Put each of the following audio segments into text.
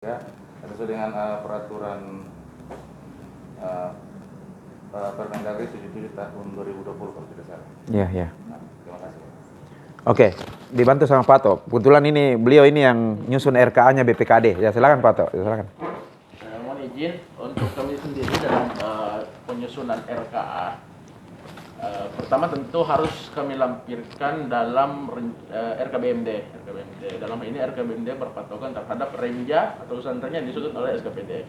Ya, sesuai dengan peraturan Permendagri 77 tahun 2020 kalau tidak salah. Iya. Nah, terima kasih. Oke, dibantu sama Pak Tok. Kebetulan beliau ini yang nyusun RKA-nya BPKD. Ya silakan Pak Tok, silakan. Mohon izin untuk kami sendiri dalam penyusunan RKA. Pertama tentu harus kami lampirkan dalam RKBMD. Dalam ini RKBMD berpatokan terhadap renja atau usulan-renja yang disusun oleh SKPD.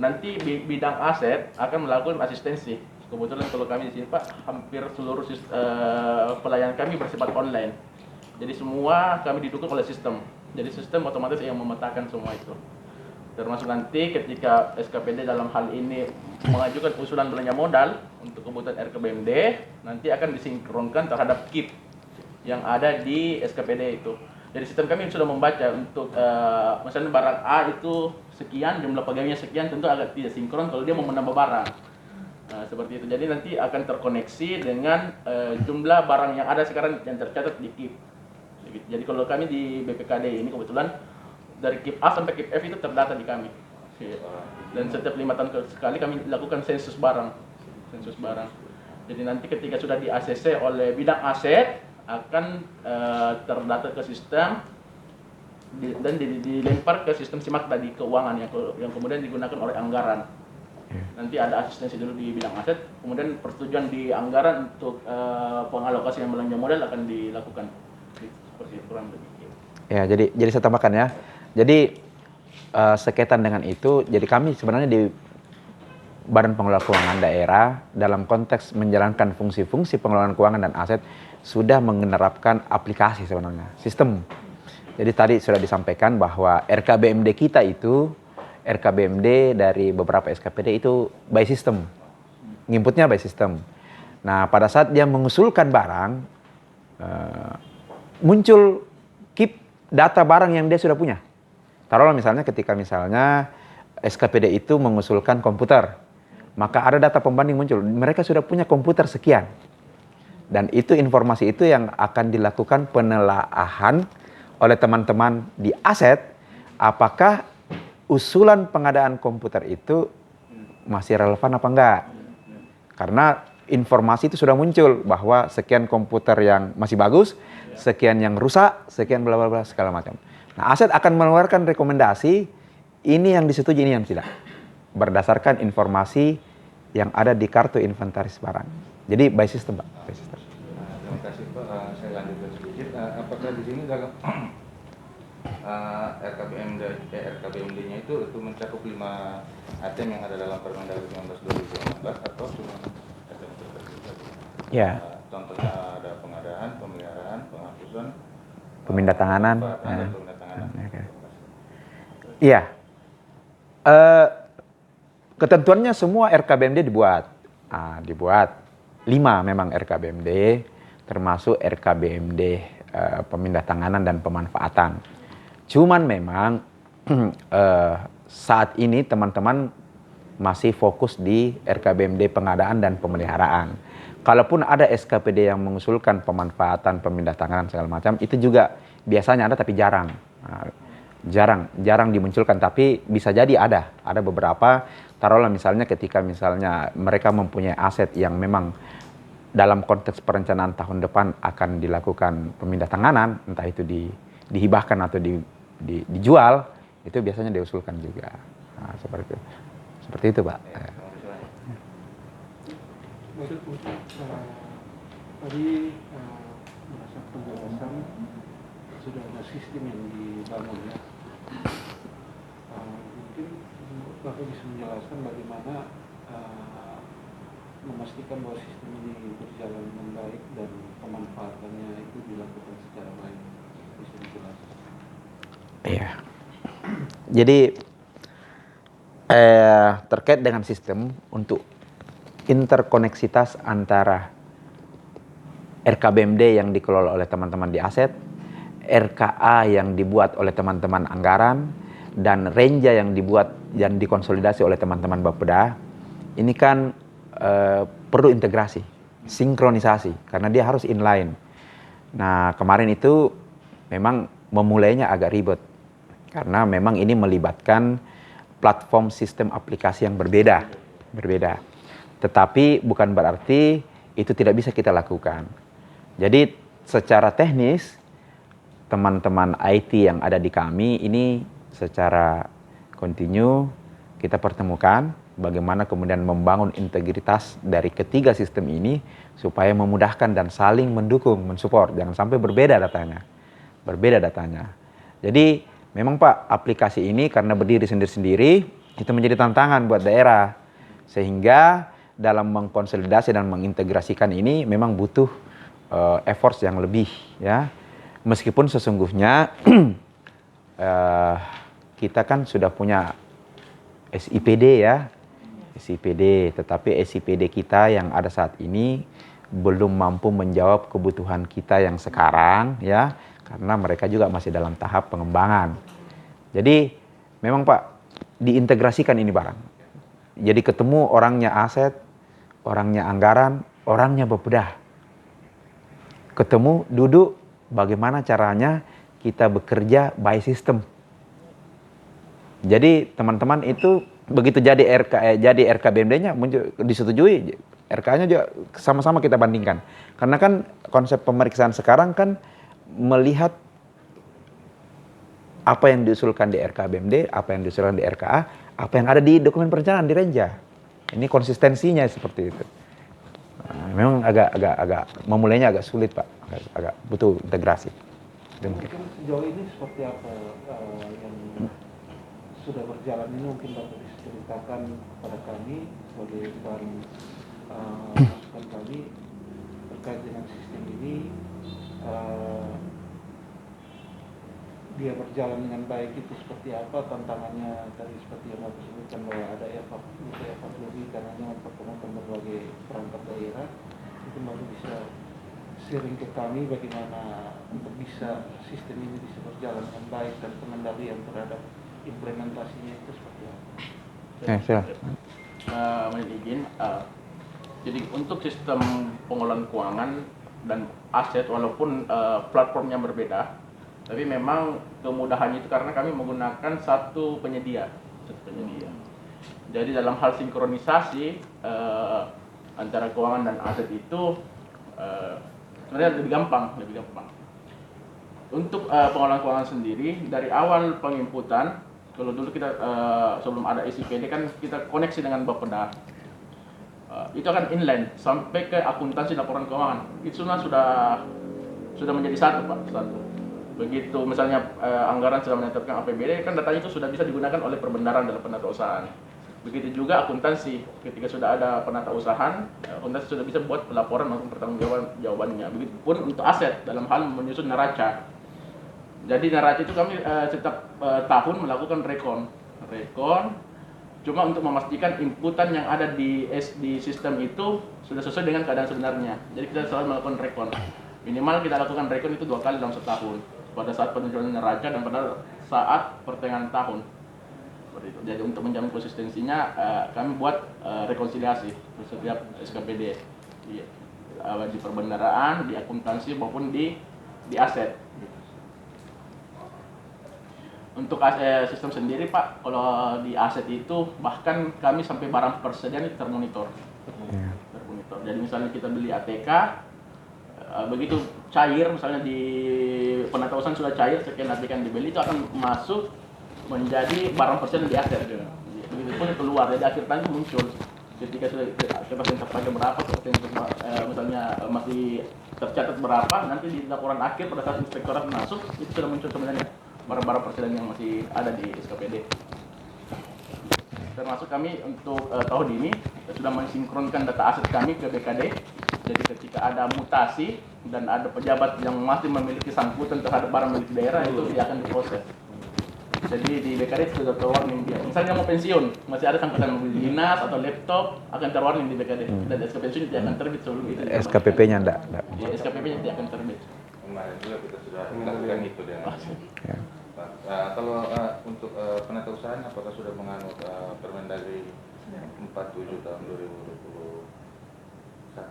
Nanti bidang aset akan melakukan asistensi. Kebetulan kalau kami di sini Pak, hampir seluruh pelayanan kami bersifat online. Jadi semua kami didukung oleh sistem. Jadi sistem otomatis yang memetakan semua itu. Termasuk nanti ketika SKPD dalam hal ini mengajukan usulan belanja modal untuk kebutuhan RKBMD, nanti akan disinkronkan terhadap KIP yang ada di SKPD itu. Jadi sistem kami sudah membaca untuk misalnya barang A itu sekian, jumlah pegawainya sekian, tentu agak tidak sinkron kalau dia mau menambah barang. Seperti itu. Jadi nanti akan terkoneksi dengan jumlah barang yang ada sekarang yang tercatat di KIP. Jadi kalau kami di BPKD ini kebetulan dari KIP A sampai KIP F itu terdata di kami. Dan setiap 5 tahun sekali kami lakukan sensus barang. Jadi nanti ketika sudah di ACC oleh bidang aset akan terdata ke sistem dan dilempar ke sistem SIMAK tadi keuangan yang kemudian digunakan oleh anggaran. Nanti ada asistensi dulu di bidang aset, kemudian persetujuan di anggaran untuk pengalokasian belanja modal akan dilakukan. Seperti itu kurang lebih. Ya, jadi saya tambahkan ya. Jadi sekaitan dengan itu, jadi kami sebenarnya di Badan Pengelola Keuangan Daerah dalam konteks menjalankan fungsi-fungsi pengelolaan keuangan dan aset sudah menerapkan aplikasi sebenarnya, sistem. Jadi tadi sudah disampaikan bahwa RKBMD kita itu, RKBMD dari beberapa SKPD itu by system, nginputnya by system. Nah pada saat dia mengusulkan barang, muncul KIP data barang yang dia sudah punya. Taruhlah misalnya ketika SKPD itu mengusulkan komputer, maka ada data pembanding muncul. Mereka sudah punya komputer sekian. Dan itu informasi itu yang akan dilakukan penelaahan oleh teman-teman di aset, apakah usulan pengadaan komputer itu masih relevan apa enggak. Karena informasi itu sudah muncul bahwa sekian komputer yang masih bagus, sekian yang rusak, sekian bla bla bla segala macam. Nah, aset akan mengeluarkan rekomendasi ini yang disetujui, ini yang tidak. Berdasarkan informasi yang ada di kartu inventaris barang. Jadi by system, Pak. By system. Terima kasih Pak. Saya lanjutkan sedikit. Apakah di sini dalam RKBMD-nya itu mencakup 5 item yang ada dalam Permendagri 19/2016 atau cuma item tertentu? Ya. Contohnya ada pengadaan, pemeliharaan, penghapusan, Pemindatanganan. dan pemindatanganan. Iya. Ketentuannya semua RKBMD dibuat. Dibuat 5 memang RKBMD, termasuk RKBMD pemindatanganan dan pemanfaatan. Cuman memang saat ini teman-teman masih fokus di RKBMD pengadaan dan pemeliharaan. Kalaupun ada SKPD yang mengusulkan pemanfaatan, pemindatanganan segala macam, itu juga biasanya ada tapi jarang. Jarang dimunculkan, tapi bisa jadi ada beberapa. Taruhlah misalnya ketika mereka mempunyai aset yang memang dalam konteks perencanaan tahun depan akan dilakukan pemindatanganan, entah itu dihibahkan atau dijual, itu biasanya diusulkan juga. Seperti itu Pak. Tadi merasa penjelasan sudah ada sistem yang dibangun ya. Mungkin Bapak bisa menjelaskan bagaimana memastikan bahwa sistem ini berjalan dengan baik dan pemanfaatannya itu dilakukan secara baik. Bisa dijelaskan? Iya. Jadi terkait dengan sistem untuk interkoneksitas antara RKBMD yang dikelola oleh teman-teman di aset, RKA yang dibuat oleh teman-teman anggaran, dan renja yang dibuat dan dikonsolidasi oleh teman-teman Bapeda, ini kan perlu integrasi, sinkronisasi, karena dia harus inline. Nah kemarin itu memang memulainya agak ribet, Karena memang ini melibatkan platform sistem aplikasi yang berbeda. Tetapi bukan berarti itu tidak bisa kita lakukan. Jadi secara teknis, teman-teman IT yang ada di kami ini secara kontinu kita pertemukan bagaimana kemudian membangun integritas dari ketiga sistem ini supaya memudahkan dan saling mendukung, mensupport. Jangan sampai berbeda datanya. Jadi memang Pak, aplikasi ini karena berdiri sendiri-sendiri itu menjadi tantangan buat daerah. Sehingga dalam mengkonsolidasi dan mengintegrasikan ini memang butuh effort yang lebih ya. Meskipun sesungguhnya kita kan sudah punya SIPD ya. Tetapi SIPD kita yang ada saat ini belum mampu menjawab kebutuhan kita yang sekarang ya, karena mereka juga masih dalam tahap pengembangan. Jadi memang Pak, diintegrasikan ini barang. Jadi ketemu orangnya aset, orangnya anggaran, orangnya bebedah. Ketemu, duduk, bagaimana caranya kita bekerja by system. Jadi teman-teman itu begitu jadi RKBMD-nya muncul disetujui, RK-nya juga sama-sama kita bandingkan. Karena kan konsep pemeriksaan sekarang kan melihat apa yang diusulkan di RKBMD, apa yang diusulkan di RKA, apa yang ada di dokumen perencanaan di Renja. Ini konsistensinya seperti itu. Nah, memang agak memulainya agak sulit Pak, agak butuh integrasi. Mungkin sejauh ini seperti apa yang sudah berjalan ini, mungkin dapat diceritakan kepada kami sebagai bahan masukan kami terkait dengan sistem ini. Dia berjalan dengan baik itu seperti apa, tantangannya tadi seperti yang Bapak sebutkan bahwa ada effort lebih karena mempertemukan berbagai perangkat daerah. Itu baru bisa sharing ke kami bagaimana untuk bisa sistem ini bisa berjalan dengan baik dan pengendalian terhadap implementasinya itu seperti apa? Mohon izin. Jadi untuk sistem pengelolaan keuangan dan aset walaupun platformnya berbeda, tapi memang kemudahannya itu karena kami menggunakan satu penyedia. Jadi dalam hal sinkronisasi antara keuangan dan aset itu sebenarnya lebih gampang. Untuk pengelolaan keuangan sendiri dari awal penginputan, kalau dulu kita sebelum ada SIPD kan kita koneksi dengan Bapeda. Itu akan inline sampai ke akuntansi laporan keuangan. Itu sudah menjadi satu Pak, satu. Begitu misalnya anggaran sudah menetapkan APBD, kan datanya itu sudah bisa digunakan oleh perbendaharaan dalam penatausahaan. Begitu juga akuntansi, ketika sudah ada penatausahaan, akuntansi sudah bisa buat pelaporan maupun pertanggungjawabannya. Begitupun untuk aset dalam hal menyusun neraca. Jadi neraca itu kami setiap tahun melakukan rekon. Cuma untuk memastikan inputan yang ada di sistem itu sudah sesuai dengan keadaan sebenarnya. Jadi kita selalu melakukan rekon. Minimal kita lakukan rekon itu 2 kali dalam setahun. Pada saat penjualan neraca dan pada saat pertengahan tahun. Seperti itu. Jadi untuk menjamin konsistensinya kami buat rekonsiliasi setiap SKPD di perbendaharaan, di akuntansi maupun di aset. Untuk sistem sendiri Pak, kalau di aset itu bahkan kami sampai barang persediaan itu termonitor. Jadi misalnya kita beli ATK, begitu cair misalnya di penatausahaan sudah cair, sekian ATK yang dibeli itu akan masuk menjadi barang persediaan di aset. Begitupun keluar, jadi akhir tahun itu muncul ketika sudah kepastian terpakai berapa, misalnya masih tercatat berapa, nanti di laporan akhir pada saat inspektorat masuk itu sudah muncul sebenarnya barang-barang persediaan yang masih ada di SKPD. Termasuk kami untuk tahun ini sudah mensinkronkan data aset kami ke BKD. Jadi ketika ada mutasi dan ada pejabat yang masih memiliki sangkutan terhadap barang milik daerah, itu dia akan diproses. Jadi di BKD sudah terwarning dia. Misalnya mau pensiun, masih ada sangkutan mobil dinas atau laptop, akan terwarning di BKD. Dan SKP pensiun tidak akan terbit sebelum itu. SKPP-nya enggak. Ya, SKPP-nya tidak akan terbit. Kemarin juga kita sudah lakukan itu dengan Ya. kalau untuk penatausahaan apakah sudah menganut Permendagri 47 tahun 2021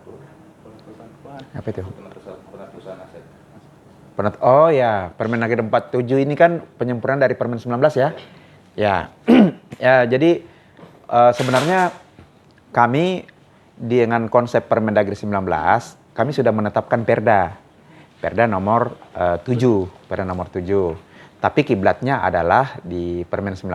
Apa itu? penatausahaan aset? Oh ya, Permendagri 47 ini kan penyempurnaan dari Permen 19 ya. Ya, ya jadi sebenarnya kami dengan konsep Permendagri 19, kami sudah menetapkan Perda nomor 7, Perda nomor 7. Tapi kiblatnya adalah di Permen 19.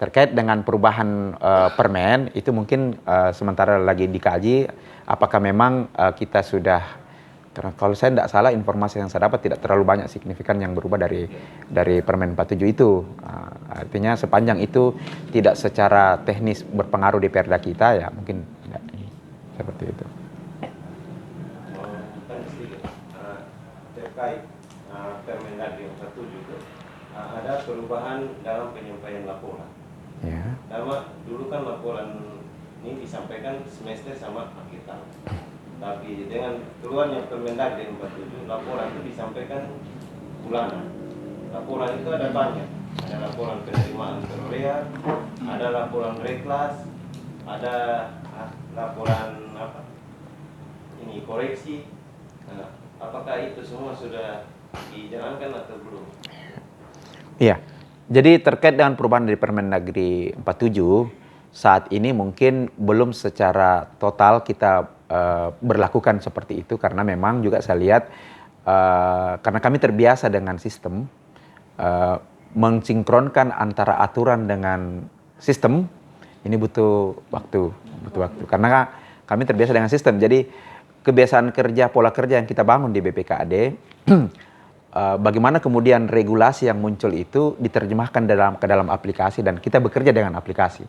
Terkait dengan perubahan permen itu mungkin sementara lagi dikaji apakah memang kita sudah, karena kalau saya tidak salah informasi yang saya dapat tidak terlalu banyak signifikan yang berubah dari Permen 47 itu. Artinya sepanjang itu tidak secara teknis berpengaruh di Perda kita ya mungkin tidak, seperti itu. Terkait Permendagri 47 itu ada perubahan dalam penyampaian laporan. Ya. Karena dulu kan laporan ini disampaikan semester sama akhir tahun. Tapi dengan keluarnya Permendagri 47, laporan itu disampaikan bulanan. Laporan itu ada banyak. Ada laporan penerimaan perolehan, ada laporan reklas, ada laporan ini koreksi. Nah, apakah itu semua sudah dijalankan atau belum? Iya. Jadi terkait dengan perubahan dari Permendagri 47, saat ini mungkin belum secara total kita berlakukan seperti itu karena memang juga saya lihat karena kami terbiasa dengan sistem mensinkronkan antara aturan dengan sistem ini butuh waktu karena kami terbiasa dengan sistem. Jadi kebiasaan kerja, pola kerja yang kita bangun di BPKAD bagaimana kemudian regulasi yang muncul itu diterjemahkan ke dalam aplikasi dan kita bekerja dengan aplikasi.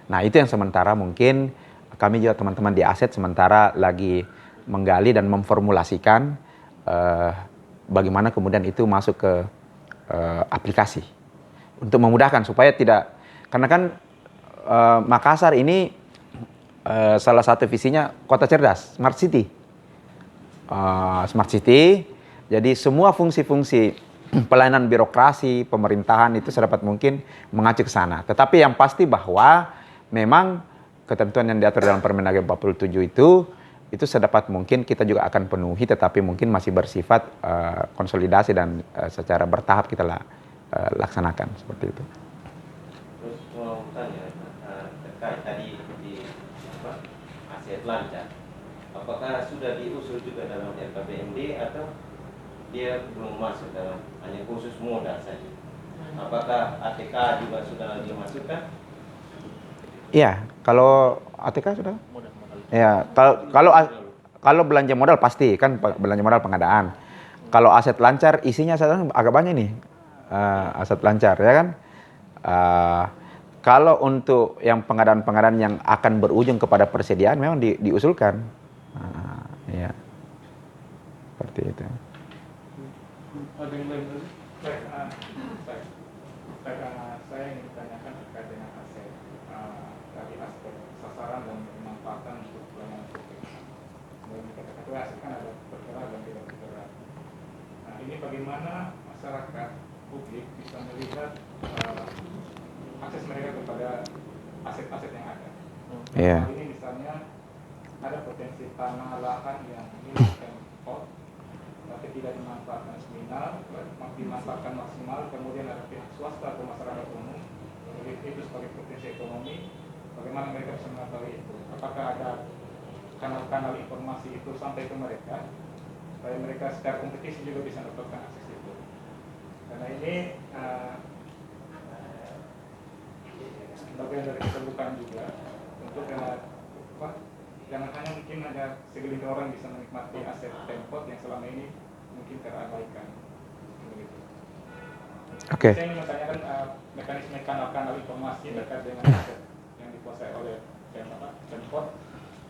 Nah itu yang sementara mungkin kami juga teman-teman di Aset sementara lagi menggali dan memformulasikan bagaimana kemudian itu masuk ke aplikasi untuk memudahkan supaya tidak, karena kan Makassar ini salah satu visinya kota cerdas, smart city. Smart city, jadi semua fungsi-fungsi pelayanan birokrasi, pemerintahan itu sedapat mungkin mengacu ke sana. Tetapi yang pasti bahwa memang ketentuan yang diatur dalam Permendagri 47 itu sedapat mungkin kita juga akan penuhi, tetapi mungkin masih bersifat konsolidasi dan secara bertahap kita laksanakan seperti itu. Terus mau tanya terkait tadi di aset lancar, apakah sudah diusul juga dalam RKPMD atau dia belum masuk dalam, hanya khusus modal saja? Apakah ATK juga sudah dimasukkan? Iya, kalau ATK sudah. Modal. Ya, kalau belanja modal pasti kan belanja modal pengadaan. Kalau aset lancar isinya sekarang agak banyak nih. Aset lancar ya kan. Kalau untuk yang pengadaan-pengadaan yang akan berujung kepada persediaan memang diusulkan. Ya. Seperti itu. Ada yang lain lagi? Saya ingin ditanyakan terkait dengan aset dari aspek sasaran dan pemanfaatan untuk pelayanan publik. Sebagai kata aset kan ada bergerak dan tidak bergerak. Nah ini bagaimana masyarakat publik bisa melihat akses mereka kepada aset-aset yang ada. Iya. Ini misalnya ada potensi tanah lahan yang milik Pemkot tapi tidak dimanfaatkan dimanfaatkan maksimal, kemudian ada pihak swasta atau masyarakat umum melihat itu sebagai potensi ekonomi. Bagaimana mereka bisa mengetahui itu? Apakah ada kanal-kanal informasi itu sampai ke mereka supaya mereka secara kompetisi juga bisa mendapatkan akses itu? Karena ini bagian dari keterbukaan juga untuk jangan hanya mungkin ada segelintir orang bisa menikmati aset Pemkot yang selama ini mungkin terabaikan. Oke. Saya ingin menanyakan mekanisme kanal-kanal informasi terkait dengan aset yang dikuasai oleh Pemkot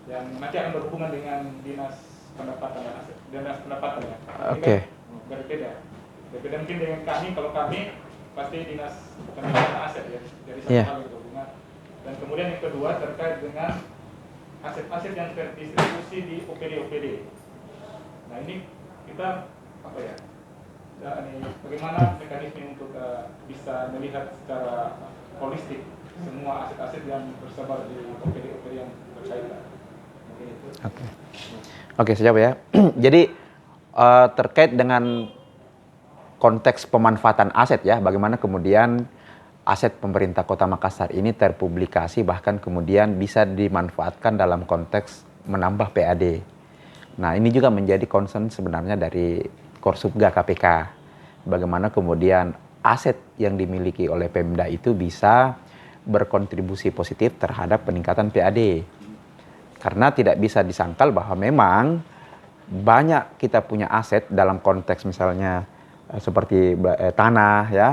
yang nanti akan berhubungan dengan dinas pendapatan dan aset, dinas pendapatan ya. Oke. Berbeda mungkin dengan kami. Kalau kami pasti dinas pendapatan aset ya, jadi satu hal yang berhubungan. Dan kemudian yang kedua terkait dengan aset-aset yang terdistribusi di OPD. Nah ini kita bagaimana mekanisme untuk bisa melihat secara holistik semua aset-aset yang tersebar di OPD yang berkaitan. Mungkin itu. Oke, saya jawab ya. Jadi terkait dengan konteks pemanfaatan aset ya, bagaimana kemudian aset pemerintah Kota Makassar ini terpublikasi bahkan kemudian bisa dimanfaatkan dalam konteks menambah PAD. Nah, ini juga menjadi concern sebenarnya dari Korsubga KPK. Bagaimana kemudian aset yang dimiliki oleh Pemda itu bisa berkontribusi positif terhadap peningkatan PAD. Karena tidak bisa disangkal bahwa memang banyak kita punya aset dalam konteks misalnya seperti tanah ya,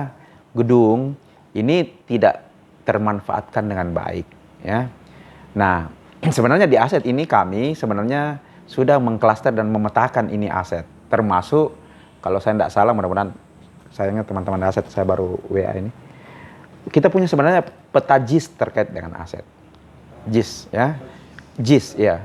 gedung, ini tidak termanfaatkan dengan baik ya. Nah, sebenarnya di aset ini kami sebenarnya sudah mengklaster dan memetakan ini aset, termasuk kalau saya tidak salah, mudah-mudahan sayangnya teman-teman aset saya baru WA ini, kita punya sebenarnya peta JIS terkait dengan aset. JIS ya, JIS ya.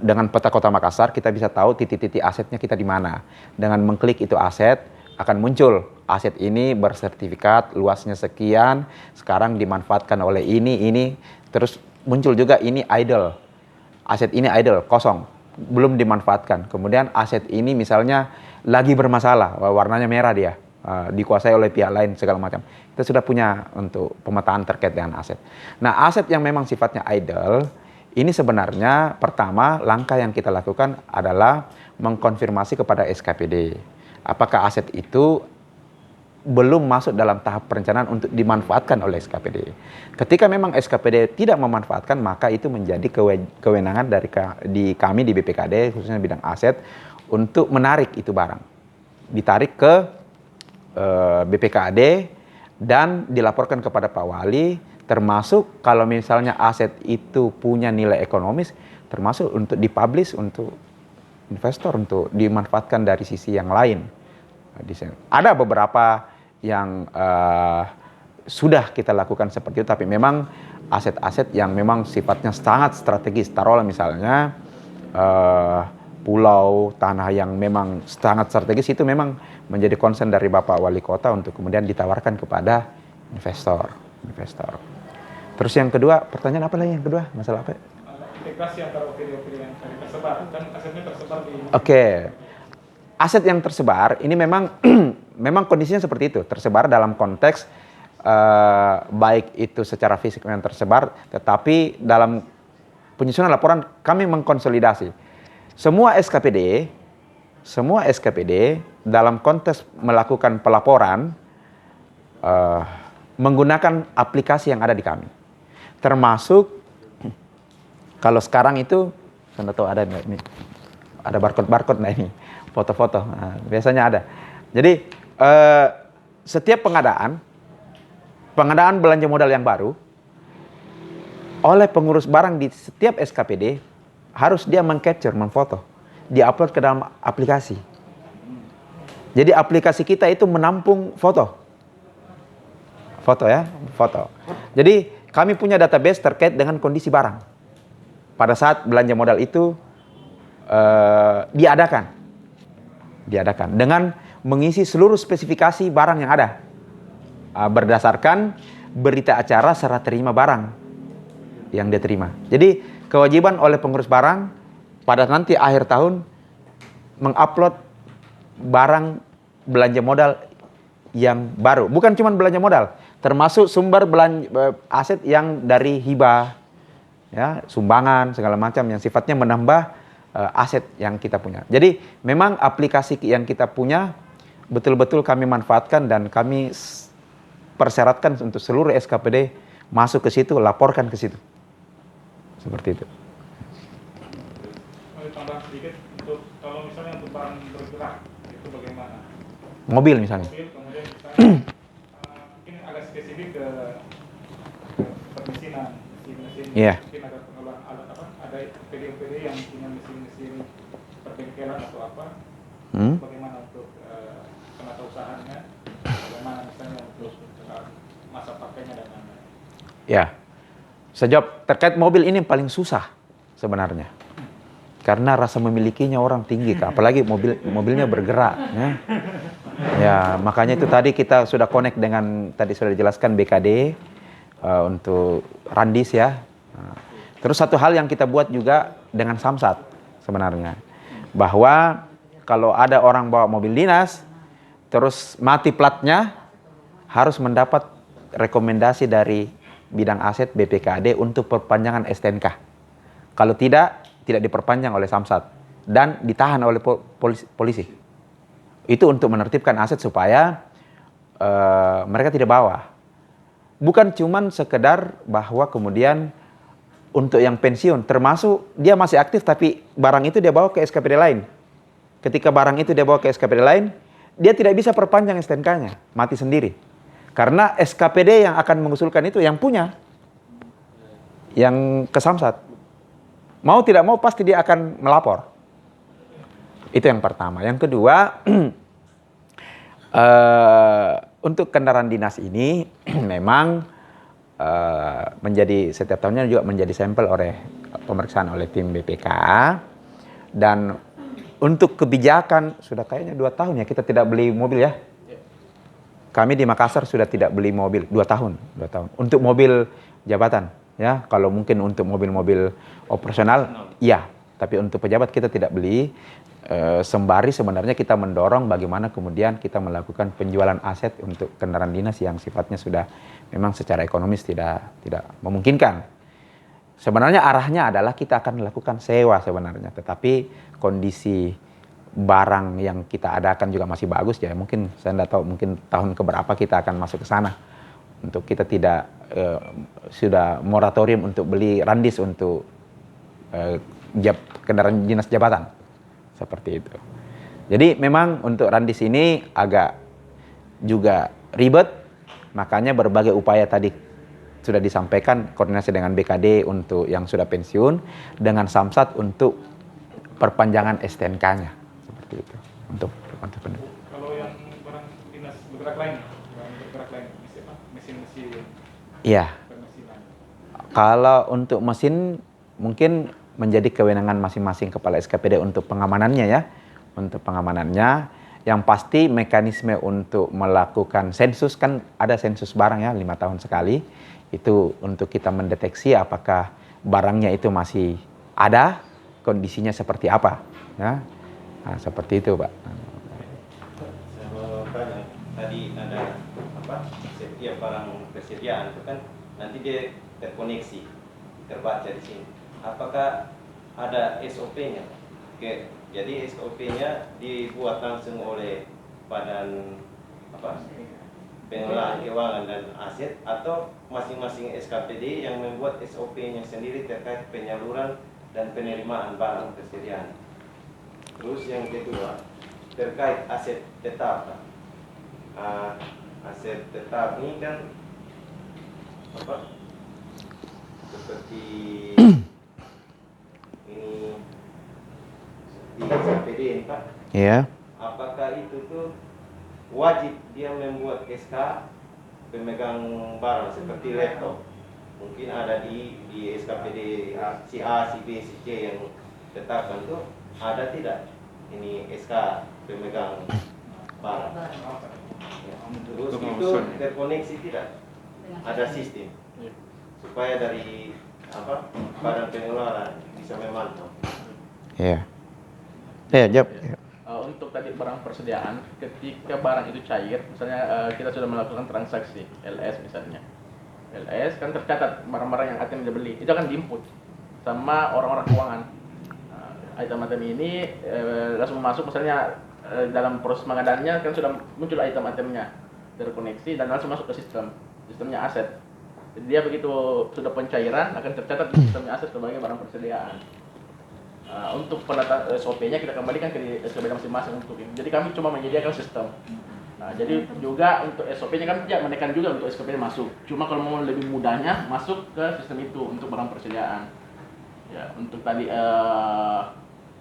Dengan peta Kota Makassar kita bisa tahu titik-titik asetnya kita di mana. Dengan mengklik itu aset akan muncul aset ini bersertifikat luasnya sekian, sekarang dimanfaatkan oleh ini, terus muncul juga ini idle. Aset ini idle, kosong, belum dimanfaatkan. Kemudian aset ini misalnya lagi bermasalah, warnanya merah dia, dikuasai oleh pihak lain segala macam. Kita sudah punya untuk pemetaan terkait dengan aset. Nah, aset yang memang sifatnya idle, ini sebenarnya pertama langkah yang kita lakukan adalah mengkonfirmasi kepada SKPD. Apakah aset itu belum masuk dalam tahap perencanaan untuk dimanfaatkan oleh SKPD. Ketika memang SKPD tidak memanfaatkan, maka itu menjadi kewenangan di kami di BPKD, khususnya bidang aset, untuk menarik itu barang. Ditarik ke BPKD dan dilaporkan kepada Pak Wali, termasuk kalau misalnya aset itu punya nilai ekonomis, termasuk untuk dipublish untuk investor untuk dimanfaatkan dari sisi yang lain. Ada beberapa yang sudah kita lakukan seperti itu, tapi memang aset-aset yang memang sifatnya sangat strategis, taruhlah misalnya pulau, tanah yang memang sangat strategis, itu memang menjadi concern dari Bapak Wali Kota untuk kemudian ditawarkan kepada investor. Terus yang kedua, pertanyaan apa lagi yang kedua? Masalah apa? Integrasi antara OPD-OPD yang tersebar, kan asetnya tersebar di... Oke. Aset yang tersebar ini memang memang kondisinya seperti itu, tersebar dalam konteks baik itu secara fisik yang tersebar, tetapi dalam penyusunan laporan kami mengkonsolidasi semua SKPD dalam konteks melakukan pelaporan menggunakan aplikasi yang ada di kami, termasuk kalau sekarang itu, saya tahu ada ini, ada barcode nah ini, foto-foto, nah, biasanya ada. Jadi setiap pengadaan belanja modal yang baru oleh pengurus barang di setiap SKPD harus dia mengcapture, memfoto, diupload ke dalam aplikasi. Jadi aplikasi kita itu menampung foto ya, foto. Jadi kami punya database terkait dengan kondisi barang pada saat belanja modal itu diadakan dengan mengisi seluruh spesifikasi barang yang ada berdasarkan berita acara serah terima barang yang dia terima. Jadi kewajiban oleh pengurus barang pada nanti akhir tahun mengupload barang belanja modal yang baru, bukan cuma belanja modal, termasuk sumber aset yang dari hibah, ya, sumbangan segala macam yang sifatnya menambah aset yang kita punya. Jadi memang aplikasi yang kita punya betul-betul kami manfaatkan dan kami persyaratkan untuk seluruh SKPD masuk ke situ, laporkan ke situ. Seperti itu. Mau tambah sedikit, untuk kalau misalnya untuk barang bergerak itu bagaimana? Mobil misalnya. Mobil, kemudian misalnya mungkin agak spesifik ke permesinan, mesin-mesin. Iya. Mungkin ada pengelolaan alat apa? Ada PD-PD yang punya mesin-mesin perbengkelan atau apa? Bagaimana untuk penata usahanya? Bagaimana misalnya untuk masa pakainya dan lain-lain? Ya. Sejauh terkait mobil ini paling susah sebenarnya. Karena rasa memilikinya orang tinggi, apalagi mobilnya bergerak. Ya, makanya itu tadi kita sudah connect dengan, tadi sudah dijelaskan BKD untuk Randis ya. Terus satu hal yang kita buat juga dengan Samsat sebenarnya. Bahwa kalau ada orang bawa mobil dinas, terus mati platnya, harus mendapat rekomendasi dari bidang aset BPKAD untuk perpanjangan STNK. Kalau tidak diperpanjang oleh Samsat dan ditahan oleh polisi. Itu untuk menertibkan aset supaya mereka tidak bawa. Bukan cuman sekedar bahwa kemudian untuk yang pensiun, termasuk dia masih aktif tapi barang itu dia bawa ke SKPD lain. Ketika barang itu dia bawa ke SKPD lain, dia tidak bisa perpanjang STNK-nya, mati sendiri. Karena SKPD yang akan mengusulkan itu yang punya, yang ke Samsat. Mau tidak mau pasti dia akan melapor. Itu yang pertama. Yang kedua, untuk kendaraan dinas ini memang menjadi setiap tahunnya juga menjadi sampel oleh pemeriksaan oleh tim BPK. Dan untuk kebijakan sudah kayaknya 2 tahun ya kita tidak beli mobil ya. Kami di Makassar sudah tidak beli mobil 2 tahun. Untuk mobil jabatan ya. Kalau mungkin untuk mobil-mobil operasional iya, tapi untuk pejabat kita tidak beli. Sembari sebenarnya kita mendorong bagaimana kemudian kita melakukan penjualan aset untuk kendaraan dinas yang sifatnya sudah memang secara ekonomis tidak memungkinkan. Sebenarnya arahnya adalah kita akan melakukan sewa sebenarnya, tetapi kondisi barang yang kita adakan juga masih bagus ya. Mungkin saya tidak tahu, mungkin tahun keberapa kita akan masuk ke sana. Untuk kita tidak sudah moratorium untuk beli randis untuk kendaraan dinas jabatan. Seperti itu. Jadi memang untuk randis ini agak juga ribet, makanya berbagai upaya tadi sudah disampaikan, koordinasi dengan BKD untuk yang sudah pensiun, dengan Samsat untuk perpanjangan STNK-nya. Seperti itu. Untuk Kalau yang barang dinas bergerak lain, mesin-mesin. Iya. Permesinan. Kalau untuk mesin mungkin menjadi kewenangan masing-masing kepala SKPD untuk pengamanannya ya. Untuk pengamanannya, yang pasti mekanisme untuk melakukan sensus, kan ada sensus barang ya 5 tahun sekali. Itu untuk kita mendeteksi apakah barangnya itu masih ada, kondisinya seperti apa ya. Nah, seperti itu Pak. Saya mau tanya, tadi ada setiap barang persediaan itu kan nanti dia terkoneksi, terbaca di sini. Apakah ada SOP-nya? Jadi SOP-nya dibuat langsung oleh Badan Pengelolaan Keuangan dan Aset, atau masing-masing SKPD yang membuat SOP-nya sendiri terkait penyaluran dan penerimaan barang persediaan. Terus yang kedua, terkait aset tetap. Aset tetap ini kan seperti ini di SKPD ini Pak. Iya. Apakah itu tuh wajib dia membuat SK pemegang barang seperti laptop? Mungkin ada di SKPD si A, si B, si C yang tetapkan tuh ada tidak ini SK pemegang barang? Ya. Terus itu terkoneksi tidak? Ada sistem supaya dari Badan Pengelolaan bisa memantau. Iya. Ya, jawab. Untuk tadi barang persediaan, ketika barang itu cair, misalnya kita sudah melakukan transaksi LS misalnya. LS kan tercatat barang-barang yang akan dibeli, itu akan diinput sama orang-orang keuangan. Item-item ini langsung masuk, misalnya dalam proses pengadaannya kan sudah muncul item-itemnya terkoneksi dan langsung masuk ke sistemnya aset. Jadi dia begitu sudah pencairan akan tercatat di sistemnya aset sebagai barang persediaan. Untuk penata SOP-nya kita kembalikan ke SKPD masing-masing untuk ini. Jadi kami cuma menyediakan sistem. Nah, jadi juga untuk SOP-nya kan tidak menekan juga untuk SKPD masuk. Cuma kalau mau lebih mudahnya masuk ke sistem itu untuk barang persediaan. Ya, untuk tadi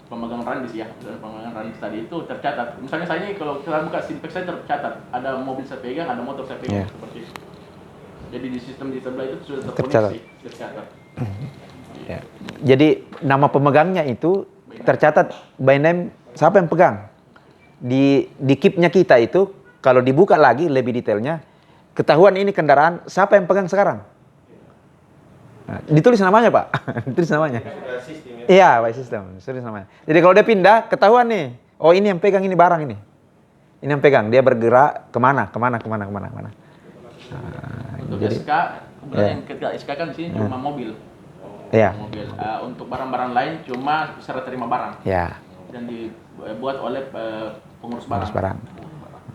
pemegang randis ya, pemegang randis tadi itu tercatat. Misalnya saya ini kalau kita buka Simpex saya tercatat ada mobil saya pegang, ada motor saya pegang seperti itu. Jadi di sistem di sebelah itu sudah terkoneksi, tercatat. Ya. Jadi nama pemegangnya itu tercatat by name siapa yang pegang. Di KIP-nya kita itu kalau dibuka lagi lebih detailnya ketahuan ini kendaraan siapa yang pegang sekarang. Nah, ditulis namanya Pak, ditulis namanya. Sudah sistem ya? Iya, by sistem, ditulis namanya. Jadi kalau dia pindah ketahuan nih, Oh ini yang pegang ini barang ini. Ini yang pegang, dia bergerak kemana. Nah, Untuk jadi, SK, kemudian yang ketika SK kan di sini cuma mobil. ya, Mobil. Untuk barang-barang lain cuma serah terima barang ya, dan dibuat oleh pengurus barang. harus barang.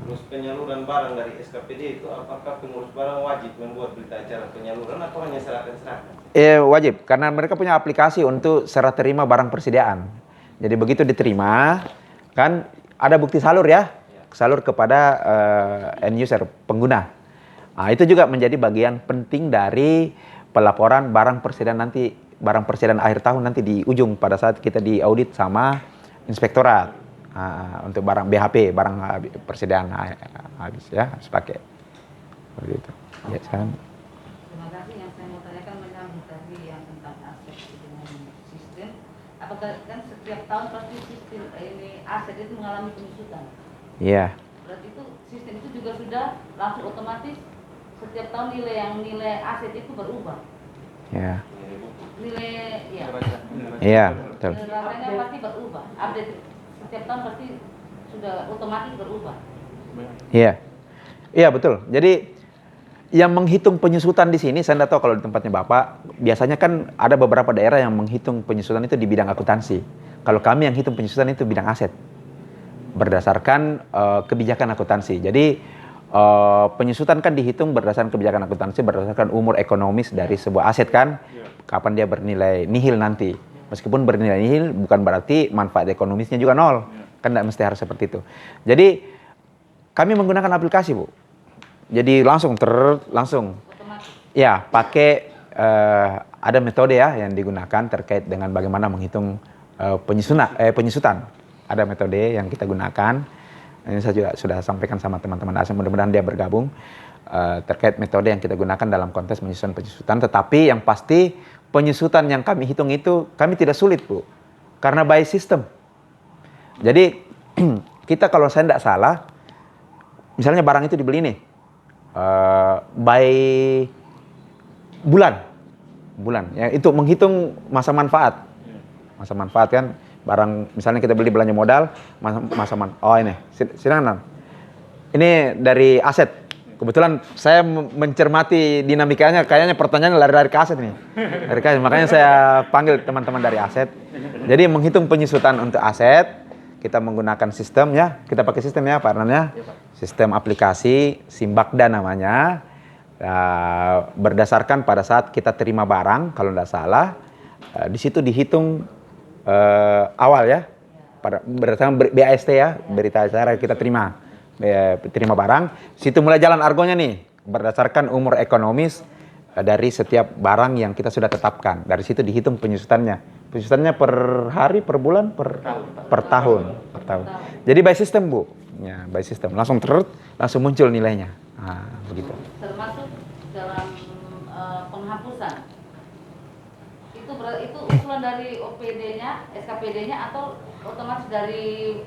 Terus penyaluran barang dari SKPD itu apakah pengurus barang wajib membuat berita acara penyaluran atau hanya serahkan-serahkan? Wajib, karena mereka punya aplikasi untuk serah terima barang persediaan. Jadi begitu diterima, kan ada bukti salur ya, salur kepada end user, pengguna. Nah, itu juga menjadi bagian penting dari pelaporan barang persediaan nanti, barang persediaan akhir tahun nanti di ujung pada saat kita diaudit sama inspektorat. Untuk barang BHP, barang persediaan habis ya, harus pakai. Begitu. Ya, kan. Terima kasih. Yang saya mau tanyakan menyambut tadi yang tentang aset dengan sistem. Apakah kan setiap tahun pasti sistem ini aset itu mengalami penyusutan? Iya. Berarti itu sistem itu juga sudah langsung otomatis setiap tahun nilai aset itu berubah. Iya. Nilai ya. Iya, betul. Nilainya pasti berubah. Update setiap tahun pasti sudah otomatis berubah. Iya. Iya, betul. Jadi yang menghitung penyusutan di sini, saya tidak tahu kalau di tempatnya Bapak, biasanya kan ada beberapa daerah yang menghitung penyusutan itu di bidang akuntansi. Kalau kami yang hitung penyusutan itu bidang aset. Berdasarkan kebijakan akuntansi. Jadi penyusutan kan dihitung berdasarkan kebijakan akuntansi, berdasarkan umur ekonomis dari sebuah aset kan, kapan dia bernilai nihil nanti. Meskipun bernilai nihil bukan berarti manfaat ekonomisnya juga nol, kan tidak mesti harus seperti itu. Jadi kami menggunakan aplikasi Bu, jadi langsung Otomatis. ya pakai ada metode ya yang digunakan terkait dengan bagaimana menghitung penyusutan. Ada metode yang kita gunakan. Ini saya juga sudah sampaikan sama teman-teman asing, mudah-mudahan dia bergabung terkait metode yang kita gunakan dalam konteks menyusun penyusutan. Tetapi yang pasti penyusutan yang kami hitung itu kami tidak sulit Bu, karena by system. Jadi kita kalau saya tidak salah, misalnya barang itu dibeli nih by bulan, ya itu menghitung masa manfaat. Masa manfaat kan barang, misalnya kita beli belanja modal, ini silakan. Ini dari aset. Kebetulan saya mencermati dinamikanya, kayaknya pertanyaannya lari-lari ke aset nih. Dari aset, makanya saya panggil teman-teman dari aset. Jadi menghitung penyusutan untuk aset, kita menggunakan sistem ya, kita pakai sistem ya Pak Arnan ya. Sistem aplikasi Simbakda namanya. Berdasarkan pada saat kita terima barang, kalau tidak salah, di situ dihitung awal ya, berdasarkan BAST ya, berita acara kita terima barang, situ mulai jalan argonya nih, berdasarkan umur ekonomis dari setiap barang yang kita sudah tetapkan. Dari situ dihitung penyusutannya per hari, per bulan, per tahun. Jadi by system Bu, ya by system, langsung muncul nilainya. Begitu. Termasuk dalam penghapusan. Itu usulan dari OPD-nya, SKPD-nya atau otomatis dari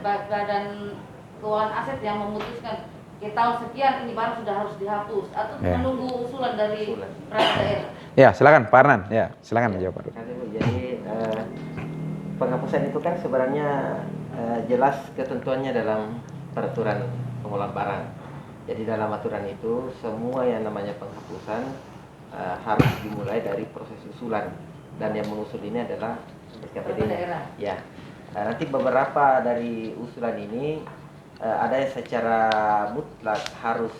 badan keuangan aset yang memutuskan ke tahun sekian ini barang sudah harus dihapus atau menunggu usulan dari perangkat daerah? Ya, silakan Pak Arnan. Ya, silakan jawab Pak. Jadi penghapusan itu kan sebenarnya jelas ketentuannya dalam peraturan pengolahan barang. Jadi dalam aturan itu semua yang namanya penghapusan harus dimulai dari proses usulan, dan yang mengusul ini adalah SKPD daerah. Ya, nanti beberapa dari usulan ini ada yang secara mutlak harus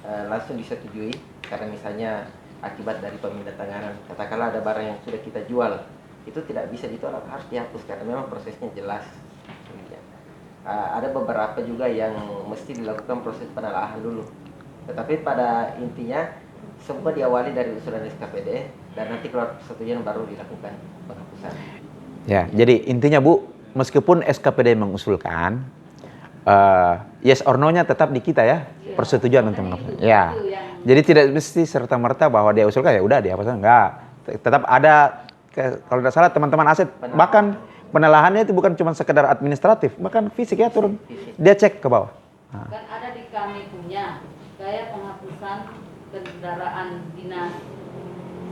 langsung disetujui, karena misalnya akibat dari pemindatanganan, katakanlah ada barang yang sudah kita jual, itu tidak bisa ditolak, harus dihapus karena memang prosesnya jelas. Ada beberapa juga yang mesti dilakukan proses penelaahan dulu, tetapi pada intinya semua diawali dari usulan SKPD dan nanti keluar persetujuan baru dilakukan penghapusan. Ya, jadi intinya Bu, meskipun SKPD mengusulkan, yes or no-nya tetap di kita ya, persetujuan untuk menghapus. Ya, jadi tidak mesti serta-merta bahwa dia usulkan ya udah dihapus, enggak. Tetap ada, kalau tidak salah teman-teman aset, bahkan penelahannya itu bukan cuma sekedar administratif, bahkan fisik ya turun, dia cek ke bawah. Kan ada di kami punya gaya penghapusan kendaraan dinas,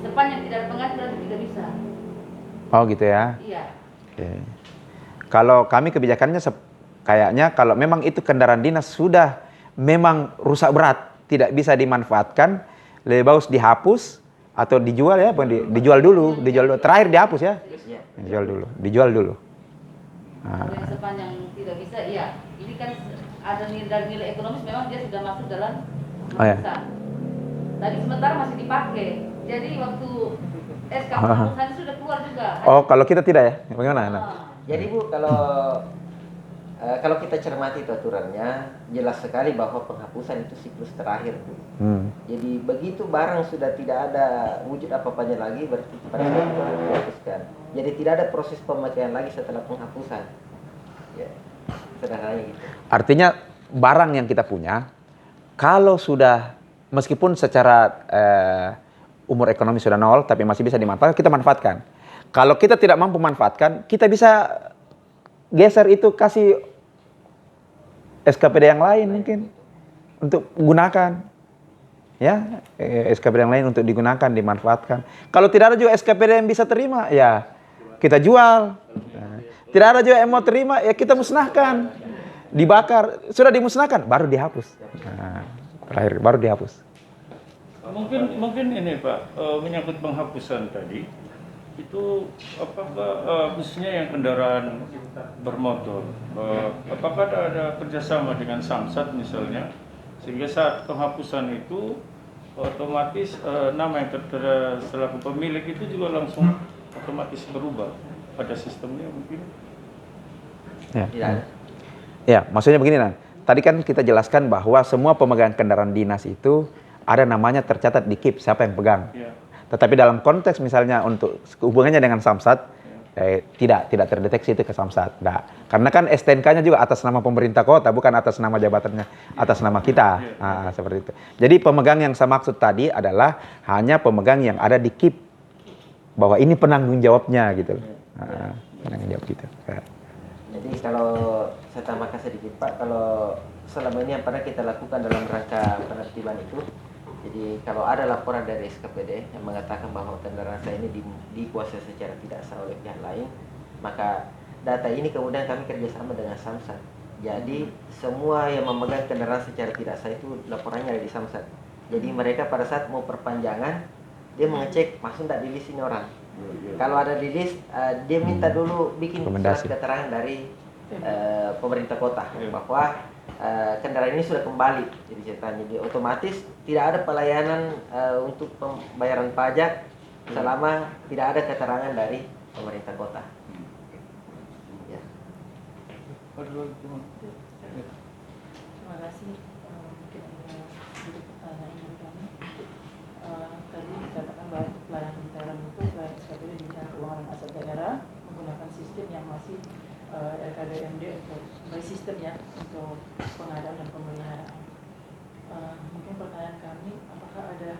sepanjang tidak ada pengaturan tidak bisa. Oh gitu ya. Iya. Oke. Kalau kami kebijakannya kayaknya kalau memang itu kendaraan dinas sudah memang rusak berat, tidak bisa dimanfaatkan, lebih bagus dihapus atau dijual ya, dijual dulu, terakhir dihapus ya. Dijual dulu. Kalau yang sepanjang tidak bisa, iya. Ini kan ada dari nilai ekonomis memang dia sudah masuk dalam penghapusan. Tadi sementara masih dipakai. Jadi waktu SK penghapusan sudah keluar juga. Oh, kalau kita tidak ya? Bagaimana? Jadi Bu, kalau kita cermati itu aturannya, jelas sekali bahwa penghapusan itu siklus terakhir Bu. Jadi begitu barang sudah tidak ada wujud apa-apanya lagi, berarti pada saat itu harus dihapuskan. Jadi tidak ada proses pemakaian lagi setelah penghapusan. Ya, sederhananya gitu. Artinya barang yang kita punya, kalau sudah meskipun secara umur ekonomi sudah nol, tapi masih bisa dimanfaatkan, kita manfaatkan. Kalau kita tidak mampu manfaatkan, kita bisa geser itu, kasih SKPD yang lain mungkin untuk gunakan. Ya, SKPD yang lain untuk digunakan, dimanfaatkan. Kalau tidak ada juga SKPD yang bisa terima, ya kita jual. Tidak ada juga yang mau terima, ya kita musnahkan. Dibakar, sudah dimusnahkan, baru dihapus. Terakhir, baru dihapus. Mungkin ini Pak, menyangkut penghapusan tadi, itu apakah khususnya yang kendaraan bermotor, apakah ada kerjasama dengan Samsat misalnya, sehingga saat penghapusan itu otomatis nama yang tertera selaku pemilik itu juga langsung otomatis berubah pada sistemnya mungkin? Ya, maksudnya begini Nan. Tadi kan kita jelaskan bahwa semua pemegang kendaraan dinas itu ada namanya tercatat di KIP siapa yang pegang. Tetapi dalam konteks misalnya untuk hubungannya dengan Samsat, tidak terdeteksi itu ke Samsat. Nggak. Karena kan STNK-nya juga atas nama pemerintah kota, bukan atas nama jabatannya, atas nama kita. Seperti itu. Jadi pemegang yang saya maksud tadi adalah hanya pemegang yang ada di KIP. Bahwa ini penanggung jawabnya gitu. Penanggung jawab gitu. Jadi kalau saya tambahkan sedikit Pak, kalau selama ini yang pernah kita lakukan dalam rangka penertiban itu, jadi kalau ada laporan dari SKPD yang mengatakan bahwa kendaraan saya ini dikuasai secara tidak sah oleh pihak lain, maka data ini kemudian kami kerjasama dengan Samsat. Jadi semua yang memegang kendaraan secara tidak sah itu laporannya ada di Samsat. Jadi mereka pada saat mau perpanjangan, dia mengecek masuk tidak di list ini orang. Kalau ada di list, dia minta dulu bikin surat keterangan dari pemerintah kota bahwa kendaraan ini sudah kembali. Jadi ceritanya, jadi otomatis tidak ada pelayanan untuk pembayaran pajak selama tidak ada keterangan dari pemerintah kota. Ya. Terima kasih. Mungkin ada sedikit pertanyaan dari kami. Tadi dikatakan bahwa pelayanan di daerah itu selain SKPD di bidang keuangan aset daerah menggunakan sistem yang masih RKBMD untuk sistem ya untuk pengadaan dan pemeliharaan. Mungkin pertanyaan kami, apakah ada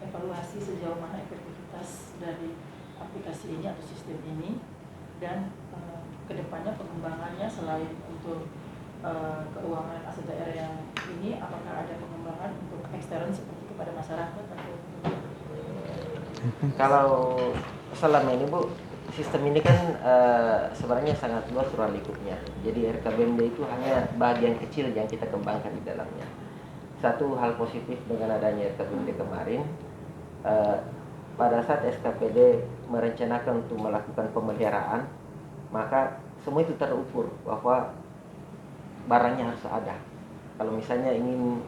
evaluasi sejauh mana efektivitas dari aplikasi ini atau sistem ini, dan kedepannya pengembangannya selain untuk keuangan aset daerah yang ini, apakah ada pengembangan untuk ekstern seperti kepada masyarakat atau? Kalau selama ini Bu, sistem ini kan sebenarnya sangat luas ruang lingkupnya. Jadi RKBMD itu hanya bagian kecil yang kita kembangkan di dalamnya. Satu hal positif dengan adanya RKBMD kemarin, pada saat SKPD merencanakan untuk melakukan pemeliharaan, maka semua itu terukur bahwa barangnya harus ada. Kalau misalnya ingin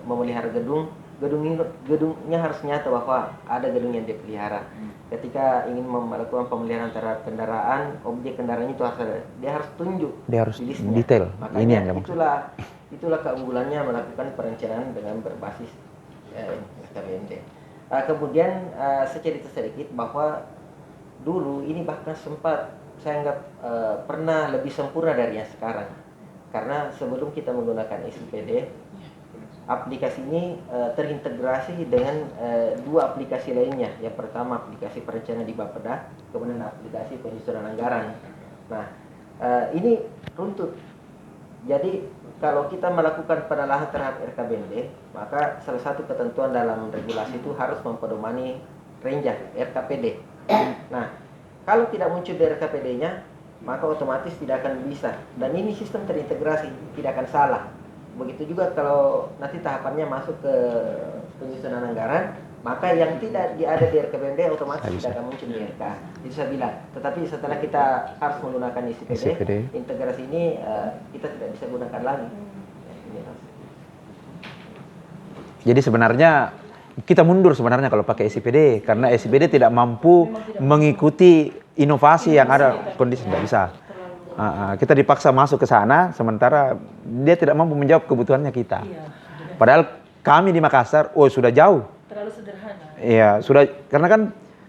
memelihara gedungnya harus nyata bahwa ada gedung yang dipelihara. Ketika ingin melakukan pemeliharaan terhadap kendaraan, objek kendaraan itu harus ada. Dia harus tunjuk. Dia harus listnya. detail. Makanya ini yang itulah keunggulannya melakukan perencanaan dengan berbasis RKBMD. Kemudian secerita sedikit bahwa dulu ini bahkan sempat saya anggap pernah lebih sempurna dari yang sekarang. Karena sebelum kita menggunakan SPD, aplikasi ini terintegrasi dengan dua aplikasi lainnya. Yang pertama aplikasi perencanaan di Bapeda, kemudian aplikasi penyusunan anggaran. Nah, ini runtut. Jadi kalau kita melakukan penelahan terhadap RKBMD, maka salah satu ketentuan dalam regulasi itu harus mempedomani renjang RKPD. Nah, kalau tidak muncul di RKPD-nya, maka otomatis tidak akan bisa. Dan ini sistem terintegrasi, tidak akan salah. Begitu juga kalau nanti tahapannya masuk ke penyusunan anggaran, maka yang tidak ada di RKBMD otomatis tidak akan muncul di RK. Itu saya bilang. Tetapi setelah kita harus menggunakan ICPD, integrasi ini kita tidak bisa gunakan lagi. Jadi sebenarnya kita mundur sebenarnya kalau pakai SIPD karena SIPD tidak mampu mengikuti inovasi yang ada, kondisi tidak bisa. Kita dipaksa masuk ke sana sementara dia tidak mampu menjawab kebutuhannya kita. Padahal kami di Makassar, sudah jauh. Terlalu sederhana. Iya, sudah, karena kan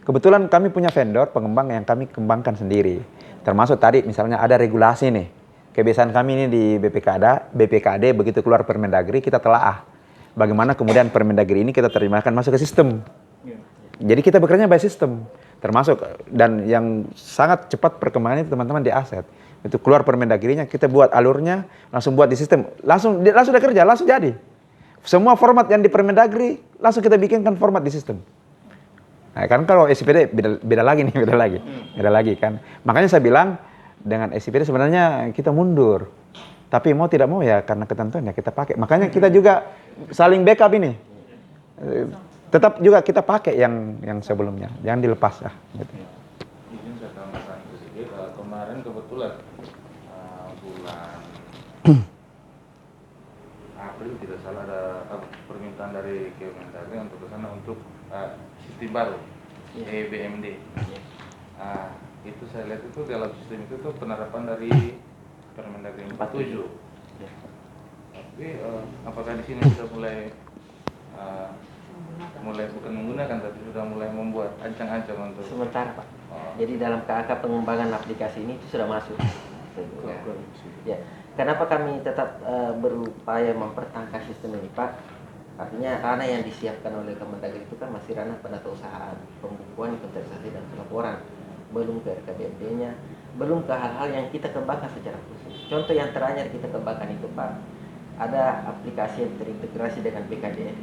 kebetulan kami punya vendor pengembang yang kami kembangkan sendiri. Termasuk tadi misalnya ada regulasi nih. Kebiasaan kami ini di BPKD begitu keluar Permendagri kita telaah. Bagaimana kemudian Permendagri ini kita terjemahkan masuk ke sistem. Jadi kita bekerja by sistem. Termasuk dan yang sangat cepat perkembangannya teman-teman di aset. Itu keluar Permendagrinya, kita buat alurnya, langsung buat di sistem. Langsung udah kerja, langsung jadi. Semua format yang di Permendagri langsung kita bikinkan format di sistem. Nah, kan kalau SIPD beda lagi nih, beda lagi kan. Makanya saya bilang dengan SIPD sebenarnya kita mundur. Tapi mau tidak mau ya karena ketentuan ya kita pakai. Makanya kita juga saling backup ini. Tetap juga kita pakai yang sebelumnya, jangan dilepas ya. Gitu. Izin saya tambahkan sedikit. Kemarin kebetulan bulan April tidak salah ada permintaan dari Kemendagri untuk ke sana untuk sistem baru EBMD. Itu saya lihat itu dalam sistem itu tuh penerapan dari Permendagri 47. Tapi apakah di sini sudah mulai bukan menggunakan tapi sudah mulai membuat ancang-ancang untuk sementara Pak. Jadi dalam KAK pengembangan aplikasi ini itu sudah masuk. Ya. Kenapa kami tetap berupaya mempertahankan sistem ini Pak? Artinya ranah yang disiapkan oleh Kemendagri itu kan masih ranah penatausahaan, pembukuan, inventarisasi dan pelaporan. Belum ke RKBMD-nya, belum ke hal-hal yang kita kembangkan secara khusus. Contoh yang terakhir kita kembangkan itu Pak, ada aplikasi yang terintegrasi dengan BKDN.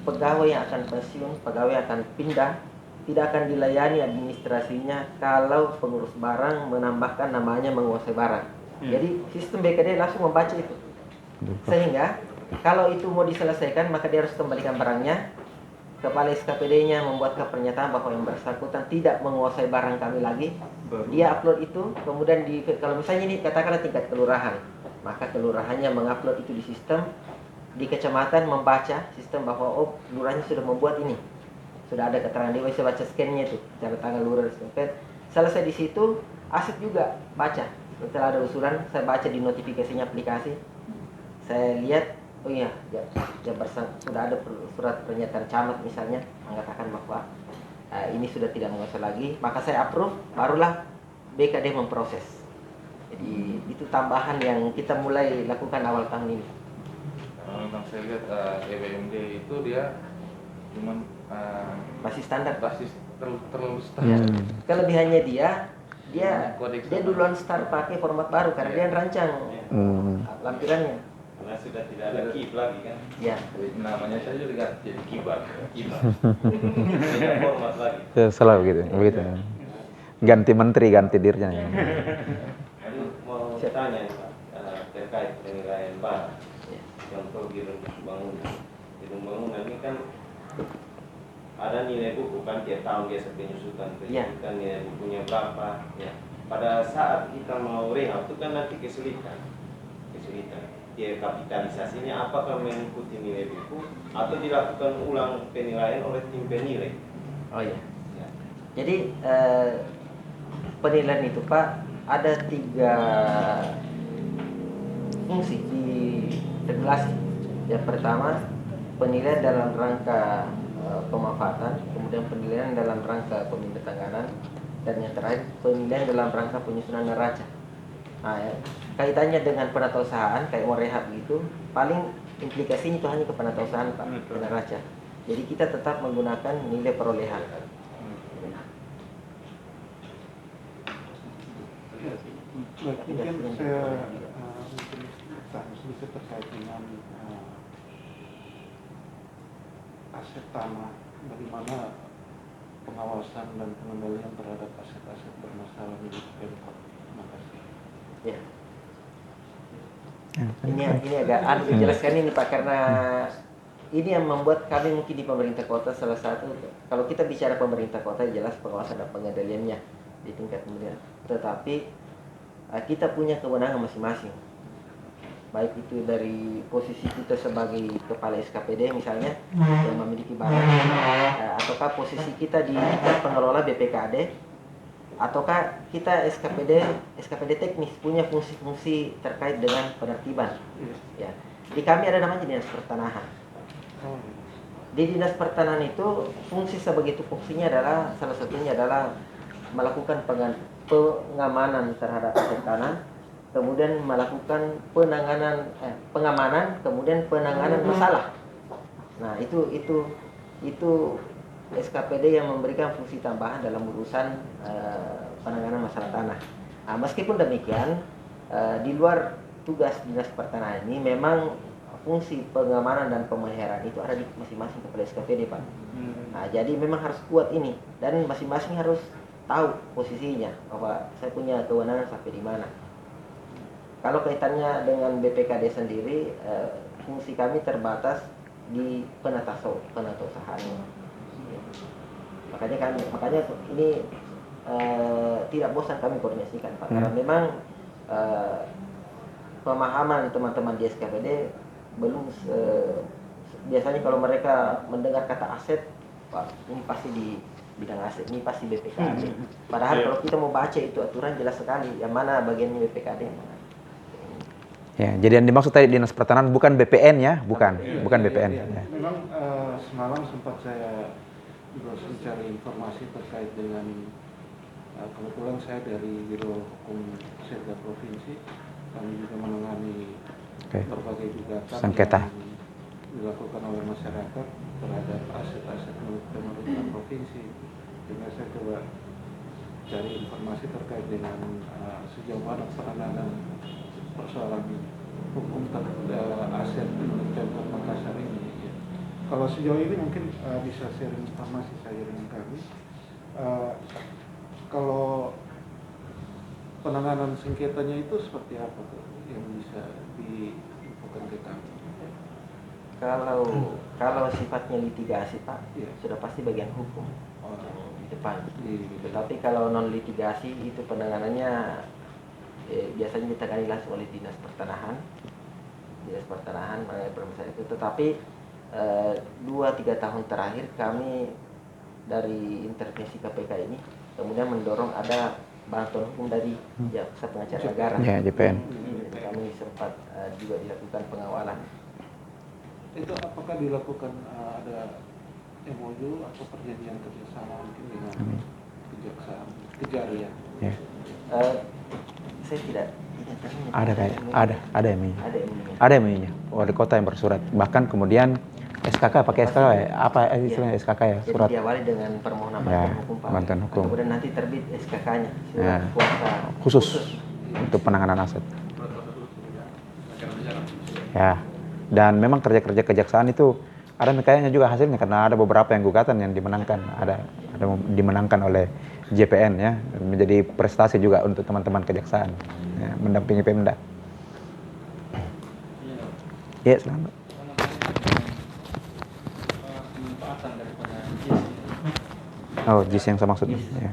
Pegawai yang akan pensiun, pegawai yang akan pindah, tidak akan dilayani administrasinya kalau pengurus barang menambahkan namanya menguasai barang. Jadi sistem BKD langsung membaca itu. Sehingga kalau itu mau diselesaikan maka dia harus kembalikan barangnya. Kepala SKPD-nya membuat pernyataan bahwa yang bersangkutan tidak menguasai barang kami lagi. Dia upload itu, kemudian kalau misalnya ini katakanlah tingkat kelurahan, maka kelurahannya mengupload itu di sistem. Di kecamatan membaca sistem bahwa lurahnya sudah membuat ini, sudah ada keterangan dia bisa baca scan-nya itu, cara tangan lurah dan selesai di situ aset juga baca. Setelah ada usulan saya baca di notifikasinya aplikasi, saya lihat sudah ada surat pernyataan camat misalnya mengatakan bahwa ini sudah tidak menguasai lagi, maka saya approve, barulah BKD memproses. Jadi itu tambahan yang kita mulai lakukan awal tahun ini. Memang saya lihat EBMD itu dia cuman masih standar, terlalu standar. Kelebihannya dia duluan start pakai format baru karena dia rancang lampirannya. Karena sudah tidak ada KIP lagi kan? Ya. Namanya saja juga jadi kibar. Tidak format lagi. Selalu begitu. Ganti menteri, ganti dirjen. Mau tanya Pak, terkait penilaian barang. Contoh gedung bangunan ini kan ada nilai buku kan tiap tahun biasa penyusutan nilai bukunya berapa ya. Pada saat kita mau rehab itu kan nanti kesulitan dia kapitalisasinya apakah mengikuti nilai buku atau dilakukan ulang penilaian oleh tim penilai. Jadi penilaian itu Pak ada 3 fungsi di regulasi. Yang pertama penilaian dalam rangka pemanfaatan, kemudian penilaian dalam rangka pemindahan dan yang terakhir penilaian dalam rangka penyusunan neraca. Kaitannya dengan penatausahaan kayak mau rehab gitu, paling implikasinya itu hanya ke penatausahaan Pak, ke neraca. Jadi kita tetap menggunakan nilai perolehan. Mungkin saya sedikit terkait dengan aset tanah, bagaimana pengawasan dan pengendalian terhadap aset-aset bermasalah milik Pemkot. Terima kasih. Ya. Ini agak harus dijelaskan ini Pak, karena ini yang membuat kami mungkin di pemerintah kota salah satu, kalau kita bicara pemerintah kota jelas pengawasan dan pengendaliannya di tingkat kemudian, tetapi kita punya kewenangan masing-masing, baik itu dari posisi kita sebagai kepala SKPD misalnya yang memiliki barang, ataukah posisi kita di pengelola BPKD, ataukah kita SKPD teknis punya fungsi-fungsi terkait dengan penertiban. Ya, di kami ada namanya dinas pertanahan. Di dinas pertanahan itu fungsi sebagai tupoksinya adalah salah satunya adalah melakukan pengamanan terhadap aset tanah, kemudian melakukan pengamanan, kemudian penanganan masalah. Nah, itu SKPD yang memberikan fungsi tambahan dalam urusan penanganan masalah tanah. Nah, meskipun demikian, di luar tugas dinas pertanahan ini memang fungsi pengamanan dan pemeliharaan itu ada di masing-masing kepala SKPD, Pak. Nah, jadi memang harus kuat ini dan masing-masing harus tahu posisinya bahwa saya punya kewenangan sampai di mana. Kalau kaitannya dengan BPKD sendiri, fungsi kami terbatas di penata usahanya. Makanya ini tidak bosan kami koordinasikan, Pak. Karena memang pemahaman teman-teman di SKPD belum biasanya kalau mereka mendengar kata aset, Pak, ini pasti di bidang aset, ini pasti BPKD. Padahal kalau kita mau baca itu aturan jelas sekali yang mana bagiannya BPKD. Ya, jadi yang dimaksud tadi dinas pertanahan bukan BPN ya, bukan BPN. Iya. Ya. Memang semalam sempat saya browsing cari informasi terkait dengan kebetulan saya dari Biro Hukum Serda Provinsi, kami juga menangani berbagai gugatan sengketa yang dilakukan oleh masyarakat terhadap aset-aset milik pemerintah provinsi. Sehingga saya coba cari informasi terkait dengan sejauh mana penanganan persoalan hukum terhadap aset milik Pemkot Makassar ini. Ya. Kalau sejauh ini mungkin bisa share informasi saya dengan kami. Kalau penanganan sengketanya itu seperti apa tuh yang bisa diinfokan ke kami? Kalau sifatnya litigasi, Pak, ya, sudah pasti bagian hukum di depan. Tetapi kalau non litigasi itu penanganannya biasanya ditangani langsung oleh dinas pertanahan mengenai permasalahan itu. Tetapi 2-3 tahun terakhir kami dari intervensi KPK ini kemudian mendorong ada bantuan hukum dari Jaksa Pengacara Negara. Ya, JPN. Kami sempat juga dilakukan pengawalan. Itu apakah dilakukan ada MOU atau perjanjian kerjasama mungkin dengan kejaksaan kejarian? Ya. Saya tidak. Ada kayak ada MOU. Ada MOU-nya. Wali kota yang bersurat. Bahkan kemudian SKK pakai SKK ya? Apa istilahnya SKK ya? Surat. Jadi diawali dengan permohonan Ya, bantuan hukum, Pak. bantuan hukum. Kemudian nanti terbit SKK-nya. Ya. Kuasa Khusus untuk penanganan aset. Ya. Dan memang kerja-kerja kejaksaan itu ada kayaknya juga hasilnya karena ada beberapa yang gugatan yang dimenangkan, ada dimenangkan oleh JPN ya, menjadi prestasi juga untuk teman-teman kejaksaan ya, mendampingi Pemda. Ya, selamat. Oh, JIS yang saya maksud. Ya.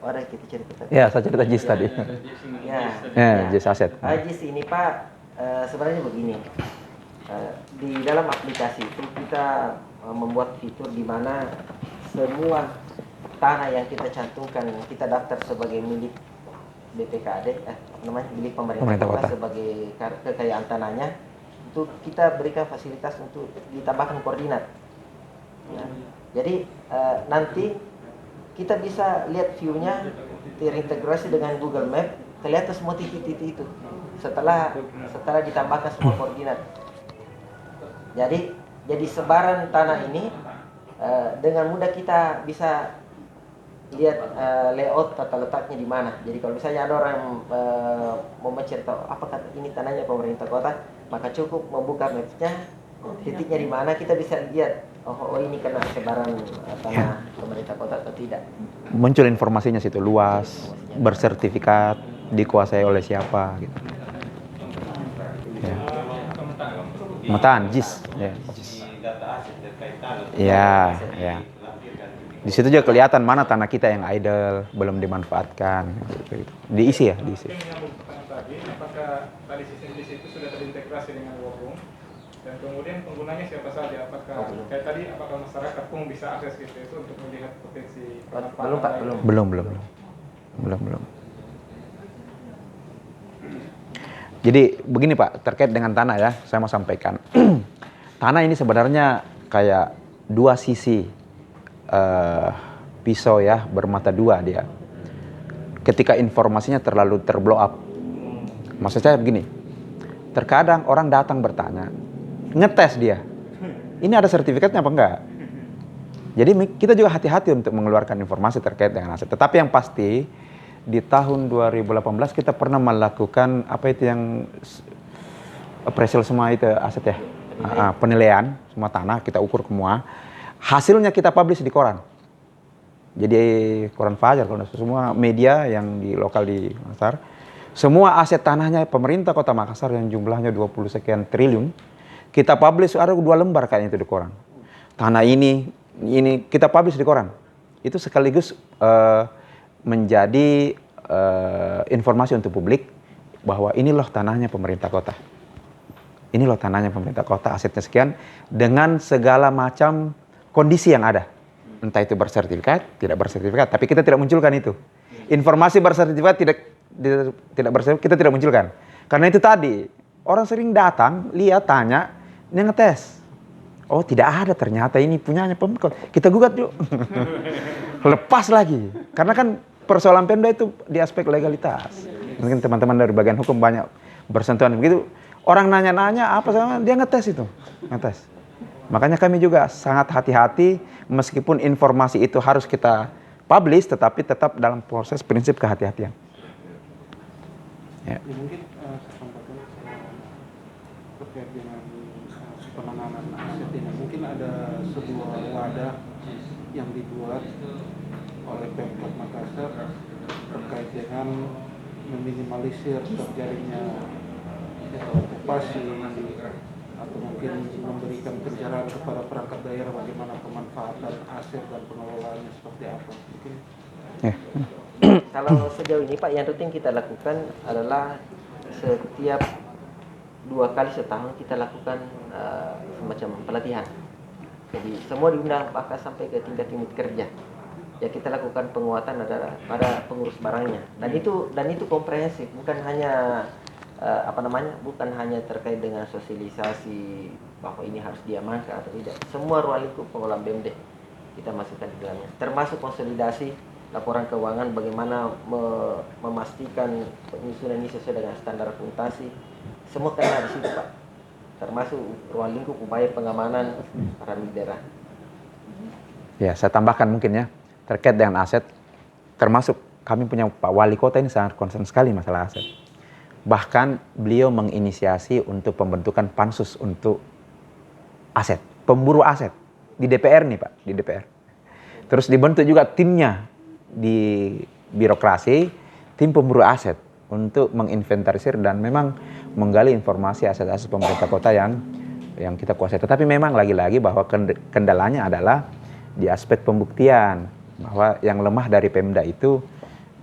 Ada kita cerita tadi. Ya, saya cerita JIS tadi. Ya, JIS aset. JIS ini, Pak, sebenarnya begini. Di dalam aplikasi itu kita membuat fitur di mana semua tanah yang kita cantumkan, kita daftar sebagai milik BPKD, milik pemerintah kota sebagai kekayaan tanahnya, itu kita berikan fasilitas untuk ditambahkan koordinat. Ya. Jadi nanti kita bisa lihat view-nya terintegrasi dengan Google Map, kelihatan semua titik-titik itu setelah ditambahkan semua koordinat. Jadi sebaran tanah ini dengan mudah kita bisa lihat layout tata letaknya di mana. Jadi kalau misalnya ada orang mau mencari tahu apakah ini tanahnya pemerintah kota, maka cukup membuka mapnya, titiknya di mana, kita bisa lihat oh ini kena sebaran tanah pemerintah kota atau tidak? Muncul informasinya situ, luas, bersertifikat, dikuasai oleh siapa gitu. Ya. Pemetaan, JIS. Ya, JIS. Data aset terkait tanah. Ya, ya. Di situ juga kelihatan mana tanah kita yang idle, belum dimanfaatkan. Gitu. Diisi ya, diisi. Mungkin menyambung pertanyaan tadi, apakah tadi sistem di situ sudah terintegrasi dengan War Room? Dan kemudian penggunanya siapa saja? Apakah kayak tadi, apakah masyarakat pun bisa akses gitu itu untuk melihat potensi Belum Pak, belum. Belum. Jadi begini Pak, terkait dengan tanah ya, saya mau sampaikan. Tanah ini sebenarnya kayak dua sisi pisau ya, bermata dua dia. Ketika informasinya terlalu terblow up. Maksud saya begini, terkadang orang datang bertanya, ngetes dia, ini ada sertifikatnya apa enggak? Jadi kita juga hati-hati untuk mengeluarkan informasi terkait dengan aset. Tetapi yang pasti, di tahun 2018 kita pernah melakukan apa itu yang appraisal semua itu aset ya, penilaian semua tanah kita ukur semua, hasilnya kita publish di koran. Jadi koran Fajar, semua media yang di lokal di Makassar, semua aset tanahnya pemerintah Kota Makassar yang jumlahnya 20 sekian triliun, kita publish ada 2 lembar kayaknya itu di koran. Tanah ini kita publish di koran. Itu sekaligus menjadi informasi untuk publik bahwa ini loh tanahnya pemerintah kota. Ini loh tanahnya pemerintah kota, asetnya sekian dengan segala macam kondisi yang ada. Entah itu bersertifikat, tidak bersertifikat, tapi kita tidak munculkan itu. Informasi bersertifikat tidak bersertifikat kita tidak munculkan. Karena itu tadi, orang sering datang, lihat, tanya, dia ngetes. Oh, tidak ada ternyata ini punyanya Pemkot. Kita gugat yuk. Lepas lagi. Karena kan persoalan Pemda itu di aspek legalitas. Mungkin teman-teman dari bagian hukum banyak bersentuhan begitu. Orang nanya-nanya apa sama dia ngetes itu. Ngetes. Makanya kami juga sangat hati-hati meskipun informasi itu harus kita publish tetapi tetap dalam proses prinsip kehati-hatian. Ya. Mungkin saya sampaikan terkait dengan penanganan aset ini. Mungkin ada sebuah wadah yang dibuat oleh Pemkot Makassar terkait dengan meminimalisir terjadinya okupasi atau mungkin memberikan pencerahan kepada perangkat daerah bagaimana pemanfaatan aset dan pengelolaannya seperti apa. Mungkin Kalau sejauh ini Pak, yang rutin kita lakukan adalah setiap 2 kali setahun kita lakukan semacam pelatihan. Jadi semua diundang bahkan sampai ke tingkat unit kerja. Ya kita lakukan penguatan adalah pada pengurus barangnya. Dan itu komprehensif, bukan hanya bukan hanya terkait dengan sosialisasi bahwa ini harus diamankan atau tidak. Semua ruang lingkup pengelolaan BMD kita masukkan di dalamnya. Termasuk konsolidasi laporan keuangan, bagaimana memastikan penyusunan ini sesuai dengan standar akuntansi. Semua kena di situ Pak. Termasuk ruang lingkup upaya pengamanan para daerah. Ya, saya tambahkan mungkin ya, terkait dengan aset, termasuk kami punya Pak Wali Kota ini sangat concern sekali masalah aset. Bahkan beliau menginisiasi untuk pembentukan pansus untuk aset, pemburu aset di DPR nih Pak, di DPR. Terus dibentuk juga timnya di birokrasi, tim pemburu aset untuk menginventarisir dan memang menggali informasi aset-aset pemerintah kota yang kita kuasai. Tetapi memang lagi-lagi bahwa kendalanya adalah di aspek pembuktian, bahwa yang lemah dari Pemda itu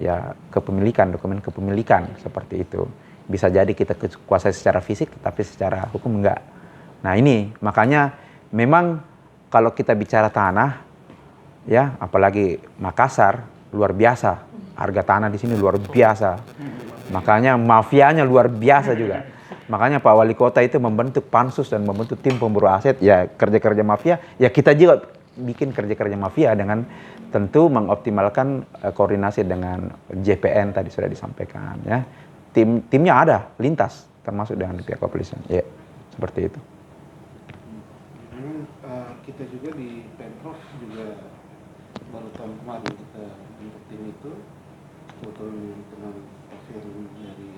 ya kepemilikan, dokumen kepemilikan seperti itu. Bisa jadi kita kuasai secara fisik tetapi secara hukum enggak. Nah ini makanya memang kalau kita bicara tanah ya, apalagi Makassar luar biasa, harga tanah di sini luar biasa. Makanya mafianya luar biasa juga. Makanya Pak Wali Kota itu membentuk pansus dan membentuk tim pemburu aset, ya kerja-kerja mafia, ya kita juga bikin kerja-kerja mafia dengan tentu mengoptimalkan koordinasi dengan JPN tadi sudah disampaikan ya. Timnya ada, lintas, termasuk dengan pihak kepolisian. Ya, seperti itu. Kita juga di Pemprov juga baru tahun kemarin kita bentuk tim itu, kebetulan dengan Firman dari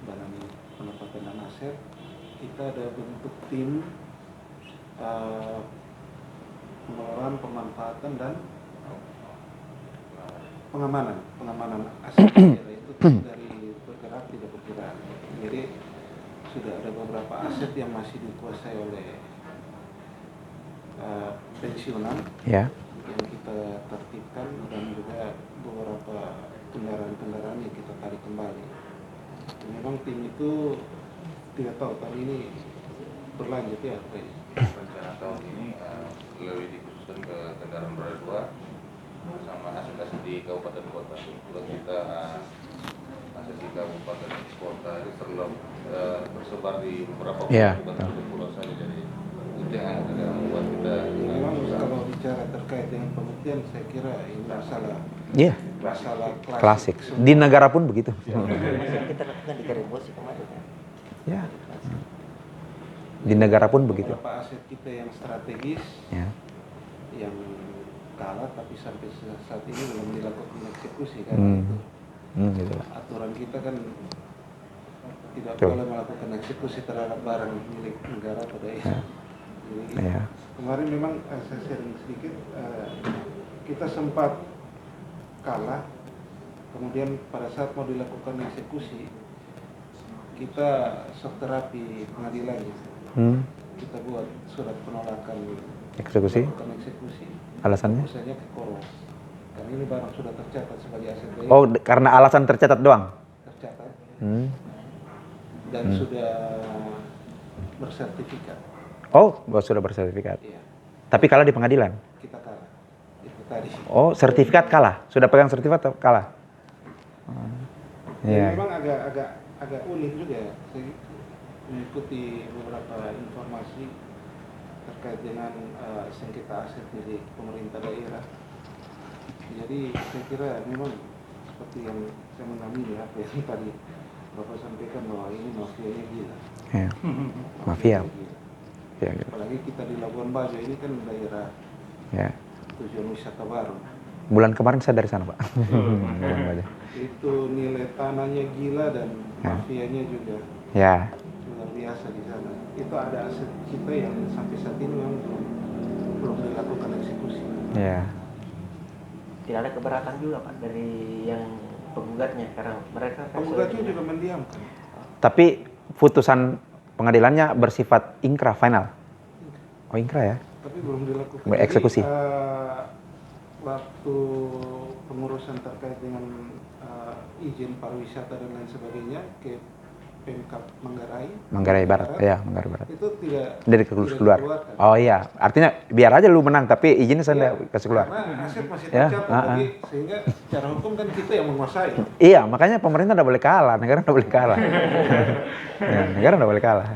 Badan Pendapatan dan Aset, kita ada bentuk tim pengelolaan, pemanfaatan dan pengamanan aset daerah itu dari bergerak tidak bergerak. Jadi sudah ada beberapa aset yang masih dikuasai oleh pensiunan Ya. yang kita tertibkan dan juga beberapa kendaraan-kendaraan yang kita tarik kembali. Memang tim itu tidak tahu tahun ini berlanjut ya. Rencana tahun ini lebih dikhususkan ke kendaraan roda 2 sama aset-aset di kabupaten kota. Kalau kita aset di kabupaten kota itu tersebar di beberapa pulau saja, jadi itu yang agak membuat kita. Memang kalau bicara terkait dengan pembuktian, saya kira ini masalah klasik. Di negara pun begitu. Kita lakukan di Karibosi kemarin. Ya. Di negara pun begitu. Beberapa aset kita yang strategis, Ya. yang kalah tapi sampai saat ini belum dilakukan eksekusi kan. Gitu. Aturan kita kan tidak Betul. boleh melakukan eksekusi terhadap barang milik negara atau daerah. Jadi, Ya. kemarin memang saya sharing sedikit, kita sempat kalah, kemudian pada saat mau dilakukan eksekusi, kita shock terapi pengadilan. Kita buat surat penolakan Eksekusi. melakukan eksekusi. Alasannya? Misalnya ke Koros, karena ini barang sudah tercatat sebagai aset daerah. Oh, karena alasan tercatat doang. Tercatat dan Hmm. sudah bersertifikat. Oh, sudah bersertifikat. Iya, Tapi kalah di pengadilan. kita kalah. Itu tadi. Oh, sertifikat kalah. Sudah pegang sertifikat atau kalah? Ya, Iya. memang agak unik juga ya. Saya mengikuti beberapa informasi terkait dengan sengketa aset milik pemerintah daerah. Jadi saya kira memang seperti yang saya mengamini apa yang tadi Bapak sampaikan bahwa ini mafianya gila. Ya. Mafia. Gila. Ya, gitu. Apalagi kita di Labuan Bajo ini kan daerah Ya. tujuan wisata baru. Bulan kemarin saya dari sana, Pak. Bulan aja. Itu nilai tanahnya gila dan Ya. mafianya juga Ya. luar biasa di sana. Itu ada aset kita yang sampai saat ini memang belum dilakukan eksekusi. Ya. Tidak ada keberatan juga Pak dari yang penggugatnya karena mereka kan Penggugatnya juga mendiamkan. Tapi putusan pengadilannya bersifat ingkrah final. Oh, ingkrah ya. Tapi belum dilakukan. Eksekusi. Jadi, waktu pengurusan terkait dengan izin pariwisata dan lain sebagainya ke Pemkab Manggarai Barat. Ya, Manggarai Barat. itu tidak Keluar. dikeluarkan. Oh iya, artinya biar aja lu menang tapi izinnya saya Iya, kasih keluar. Karena aset masih Ya, tercatat, sehingga secara hukum kan kita yang menguasai. Iya, makanya pemerintah udah boleh kalah, negara udah boleh kalah. Ya, negara udah boleh kalah.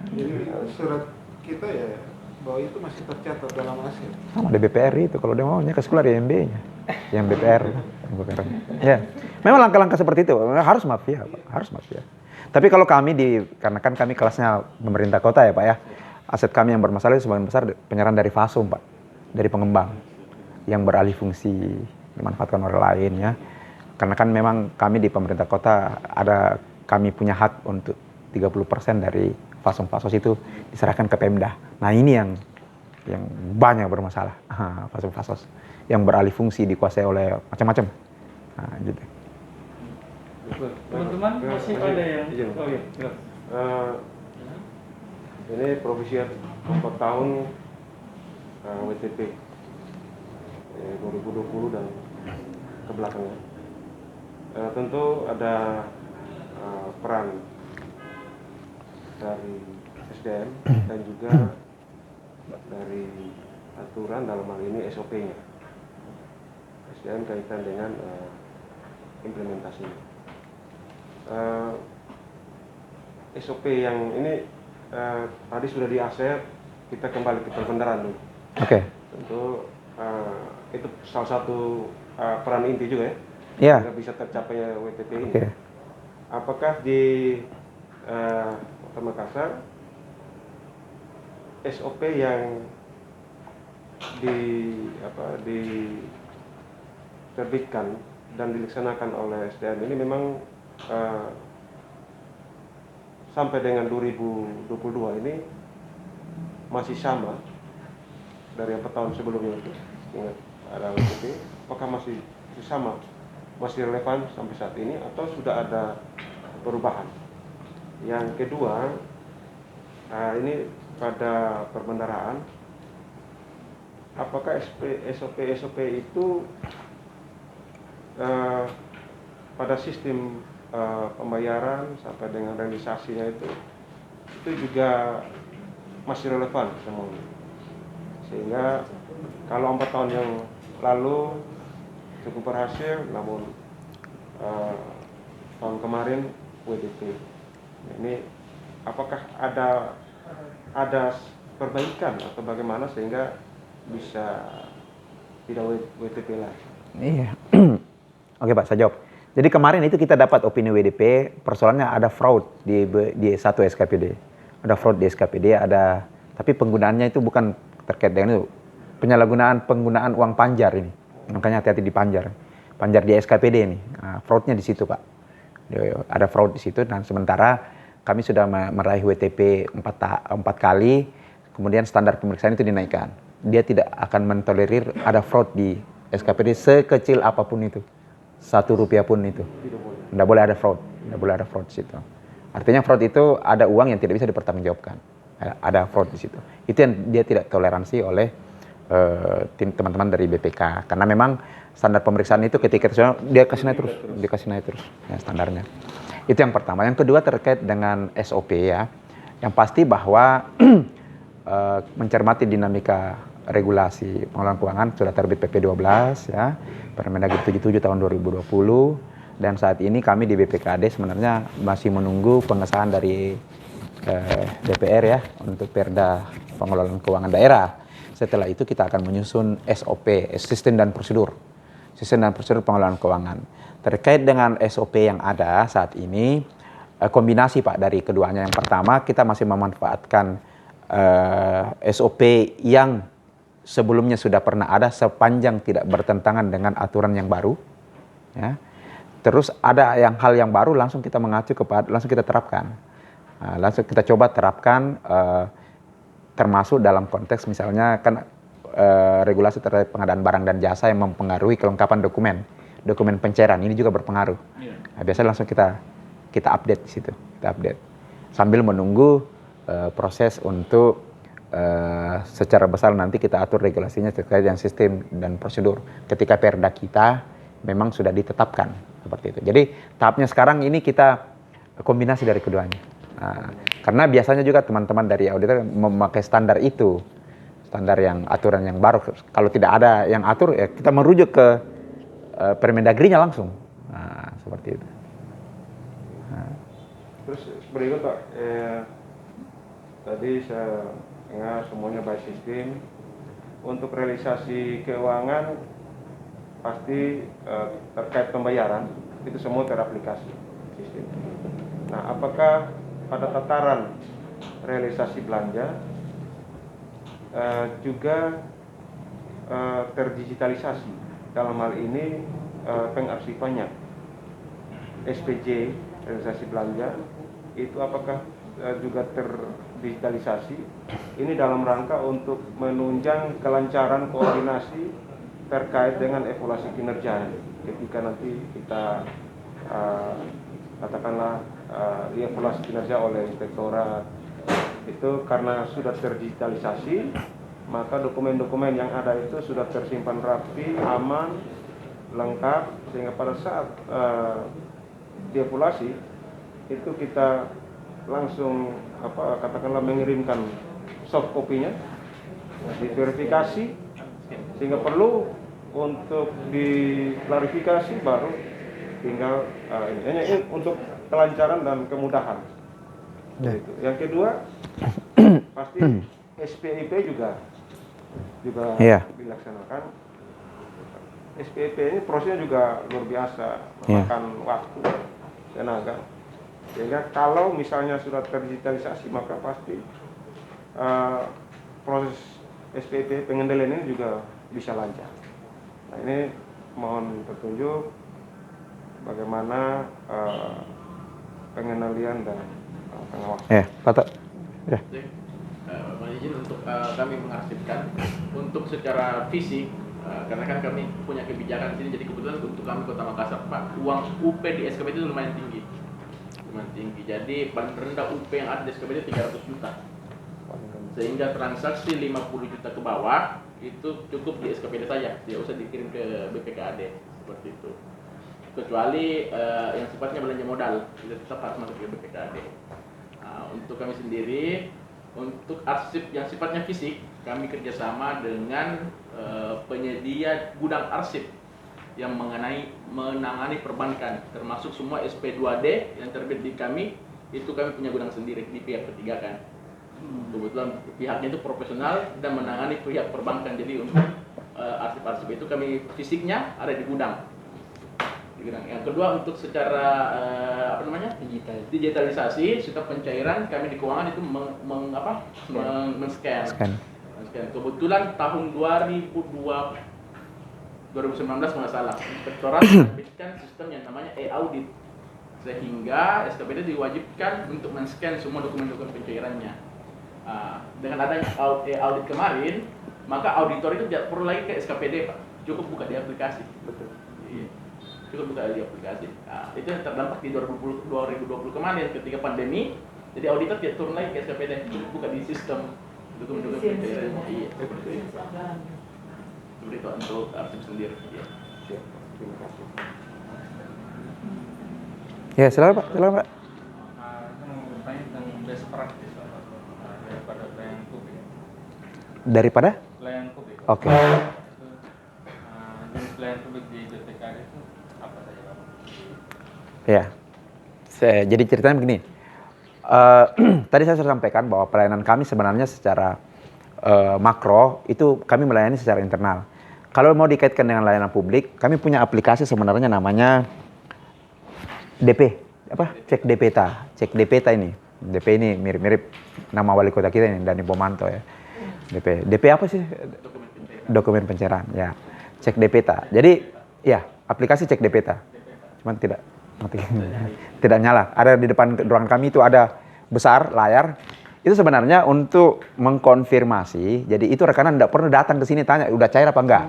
Jadi surat kita ya bahwa itu masih tercatat dalam aset. Sama di BPR itu, kalau dia maunya kasih keluar IMB-nya. Yang BPR. Ya, memang langkah-langkah seperti itu harus mafia, Pak. Harus mafia. Tapi kalau kami karena kan kami kelasnya pemerintah kota ya Pak ya, aset kami yang bermasalah itu sebagian besar penyerahan dari Fasum Pak, dari pengembang yang beralih fungsi dimanfaatkan orang lain ya. Karena kan memang kami di pemerintah kota kami punya hak untuk 30% dari Fasum-Fasos itu diserahkan ke Pemda. Nah ini yang banyak bermasalah, Fasum-Fasos yang beralih fungsi dikuasai oleh macam-macam. Nah, gitu. Teman-teman masih ada yang oh iya. Ini provisi 4 tahun WTP 2020 dan ke belakangnya. Tentu ada peran dari SDM dan juga dari aturan dalam hal ini SOP-nya. SDM kaitan dengan implementasinya. SOP yang ini tadi sudah di-accept, kita kembali ke pembenaran dulu. Oke. Tentu itu salah satu peran inti juga ya. Iya. Agar bisa tercapainya WTP ini. Oke. Apakah di Kota Makassar SOP yang diterbitkan dan dilaksanakan oleh SDM ini memang sampai dengan 2022 ini masih sama dari yang tahun sebelumnya itu, ingat ada WTP, apakah masih sama, masih relevan sampai saat ini atau sudah ada perubahan? Yang kedua, ini pada perbendaharaan, apakah SOP itu pada sistem pembayaran sampai dengan realisasinya itu juga masih relevan semuanya, sehingga kalau 4 tahun yang lalu cukup berhasil, namun tahun kemarin WDP ini apakah ada perbaikan atau bagaimana sehingga bisa tidak WTP lagi? Iya. Oke Pak, saya jawab. Jadi kemarin itu kita dapat opini WDP, persoalannya ada fraud di satu SKPD. Ada fraud di SKPD, tapi penggunaannya itu bukan terkait dengan itu. Penggunaan uang panjar ini. Makanya hati-hati di panjar. Panjar di SKPD ini. Nah, fraudnya di situ Pak. Ada fraud di situ, dan sementara kami sudah meraih WTP 4 kali, kemudian standar pemeriksaan itu dinaikkan. Dia tidak akan mentolerir ada fraud di SKPD sekecil apapun itu. Rp1 pun itu. Tidak boleh ada fraud. Tidak boleh ada fraud di situ. Artinya fraud itu ada uang yang tidak bisa dipertanggungjawabkan. Ada fraud di situ. Itu yang dia tidak toleransi oleh teman-teman dari BPK. Karena memang standar pemeriksaan itu ketika dia kasih naik terus ya, standarnya. Itu yang pertama. Yang kedua terkait dengan SOP ya. Yang pasti bahwa mencermati dinamika regulasi pengelolaan keuangan sudah terbit PP 12 ya, Permendagri 77 tahun 2020, dan saat ini kami di BPKAD sebenarnya masih menunggu pengesahan dari DPR ya untuk Perda pengelolaan keuangan daerah. Setelah itu kita akan menyusun SOP, sistem dan prosedur pengelolaan keuangan. Terkait dengan SOP yang ada saat ini, kombinasi Pak dari keduanya. Yang pertama, kita masih memanfaatkan SOP yang sebelumnya sudah pernah ada sepanjang tidak bertentangan dengan aturan yang baru. Ya. Terus ada hal yang baru langsung kita mengacu langsung kita terapkan. Langsung kita coba terapkan, termasuk dalam konteks misalnya kan regulasi terkait pengadaan barang dan jasa yang mempengaruhi kelengkapan dokumen pencairan ini juga berpengaruh. Nah, biasanya langsung kita update di situ, sambil menunggu proses untuk secara besar nanti kita atur regulasinya terkait dengan sistem dan prosedur ketika Perda kita memang sudah ditetapkan seperti itu. Jadi tahapnya sekarang ini kita kombinasi dari keduanya. Nah, karena biasanya juga teman-teman dari auditor memakai standar itu, standar yang aturan yang baru. Kalau tidak ada yang atur ya kita merujuk ke Permendagrinya langsung. Nah, seperti itu. Nah. Terus berikut Pak, tadi saya dengar semuanya by sistem. Untuk realisasi keuangan pasti terkait pembayaran itu semua teraplikasi sistem. Nah, apakah pada tataran realisasi belanja juga terdigitalisasi? Dalam hal ini pengarsipannya SPJ realisasi belanja itu apakah juga terdigitalisasi? Ini dalam rangka untuk menunjang kelancaran koordinasi terkait dengan evaluasi kinerja ketika nanti kita katakanlah evaluasi kinerja oleh inspektorat itu, karena sudah terdigitalisasi maka dokumen-dokumen yang ada itu sudah tersimpan rapi, aman, lengkap, sehingga pada saat dievaluasi itu kita langsung katakanlah mengirimkan soft copy-nya, diverifikasi, sehingga perlu untuk diklarifikasi baru tinggal ini untuk kelancaran dan kemudahan. Yang kedua pasti SPIP juga dilaksanakan. SPIP ini prosesnya juga luar biasa, memakan waktu, tenaga. Sehingga kalau misalnya sudah terdigitalisasi maka pasti proses SPIP pengendalian ini juga bisa lancar. Nah, ini mohon petunjuk bagaimana pengendalian dan pengawasan. Pak. izin untuk kami mengarsipkan untuk secara fisik, karena kan kami punya kebijakan di sini, jadi kebetulan untuk kami Kota Makassar, Pak, uang UP di SKPD itu lumayan tinggi. Jadi paling rendah UP yang ada di SKPD 300 juta. Sehingga transaksi 50 juta ke bawah itu cukup di SKPD saja, tidak usah dikirim ke BPKAD seperti itu. Kecuali yang sifatnya belanja modal, itu tetap harus masuk ke BPKAD. Untuk kami sendiri, untuk arsip yang sifatnya fisik, kami kerjasama dengan penyedia gudang arsip yang menangani perbankan, termasuk semua SP2D yang terbit di kami, itu kami punya gudang sendiri di pihak ketiga kan. Kebetulan pihaknya itu profesional dan menangani pihak perbankan, jadi untuk arsip-arsip itu kami fisiknya ada di gudang. Yang kedua, untuk secara digitalisasi setiap pencairan kami di keuangan itu men-scan. Kebetulan tahun 2019 nggak salah, Inspektorat menerbitkan sistem yang namanya e-audit, sehingga SKPD diwajibkan untuk men-scan semua dokumen-dokumen pencairannya. Dengan adanya e-audit kemarin, maka auditor itu tidak perlu lagi ke SKPD, Pak. Cukup buka di aplikasi. Betul. Iya. Cukup buka di aplikasi. Itu yang terdampak di 2020 kemarin ketika pandemi. Jadi auditor tidak turun lagi ke SKPD, cukup buka di sistem dokumen-dokumen pencairannya. Iya. Seperti itu. Seperti itu untuk arsip sendiri. Iya. Terima kasih. Ya, silakan Pak. Silakan Pak. Saya mau bertanya tentang best practice daripada pelayanan publik. Daripada? Pelayanan publik. Oke. Jenis pelayanan publik di BPKAD itu apa saja, Pak? Ya. Jadi ceritanya begini. Tadi saya sudah sampaikan bahwa pelayanan kami sebenarnya secara makro itu kami melayani secara internal. Kalau mau dikaitkan dengan layanan publik, kami punya aplikasi sebenarnya namanya DP, Cek DPeta. Cek DPeta ini. DP ini mirip-mirip nama wali kota kita ini, Dani Pomanto ya. DP apa sih? Dokumen pencairan, ya. Cek DPeta. Jadi, ya, aplikasi Cek DPeta. Cuman tidak nyala. Ada di depan ruangan kami itu ada besar layar. Itu sebenarnya untuk mengkonfirmasi. Jadi itu rekanan tidak pernah datang ke sini tanya udah cair apa enggak.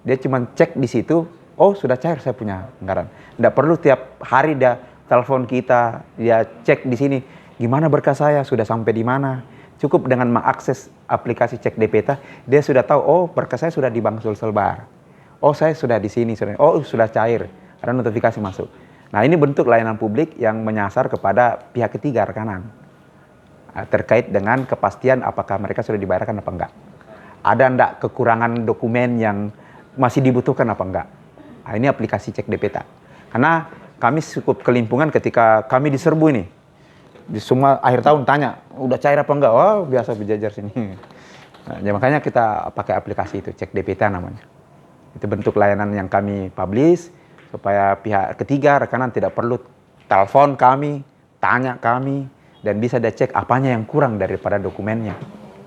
Dia cuma cek di situ, oh sudah cair saya punya anggaran. Tidak perlu tiap hari dia telepon kita, dia cek di sini gimana berkas saya sudah sampai di mana. Cukup dengan mengakses aplikasi Cek DPeta, dia sudah tahu oh berkas saya sudah di Bank Sulselbar. Oh saya sudah di sini, oh sudah cair, ada notifikasi masuk. Nah ini bentuk layanan publik yang menyasar kepada pihak ketiga rekanan. Terkait dengan kepastian apakah mereka sudah dibayarkan apa enggak. Ada enggak kekurangan dokumen yang masih dibutuhkan apa enggak. Nah, ini aplikasi Cek DPeta. Karena kami cukup kelimpungan ketika kami diserbu ini. Di semua akhir tahun tanya, udah cair apa enggak? Oh biasa berjajar sini. Nah, ya makanya kita pakai aplikasi itu, Cek DPeta namanya. Itu bentuk layanan yang kami publish, supaya pihak ketiga rekanan tidak perlu telepon kami, tanya kami, dan bisa dia cek apanya yang kurang daripada dokumennya.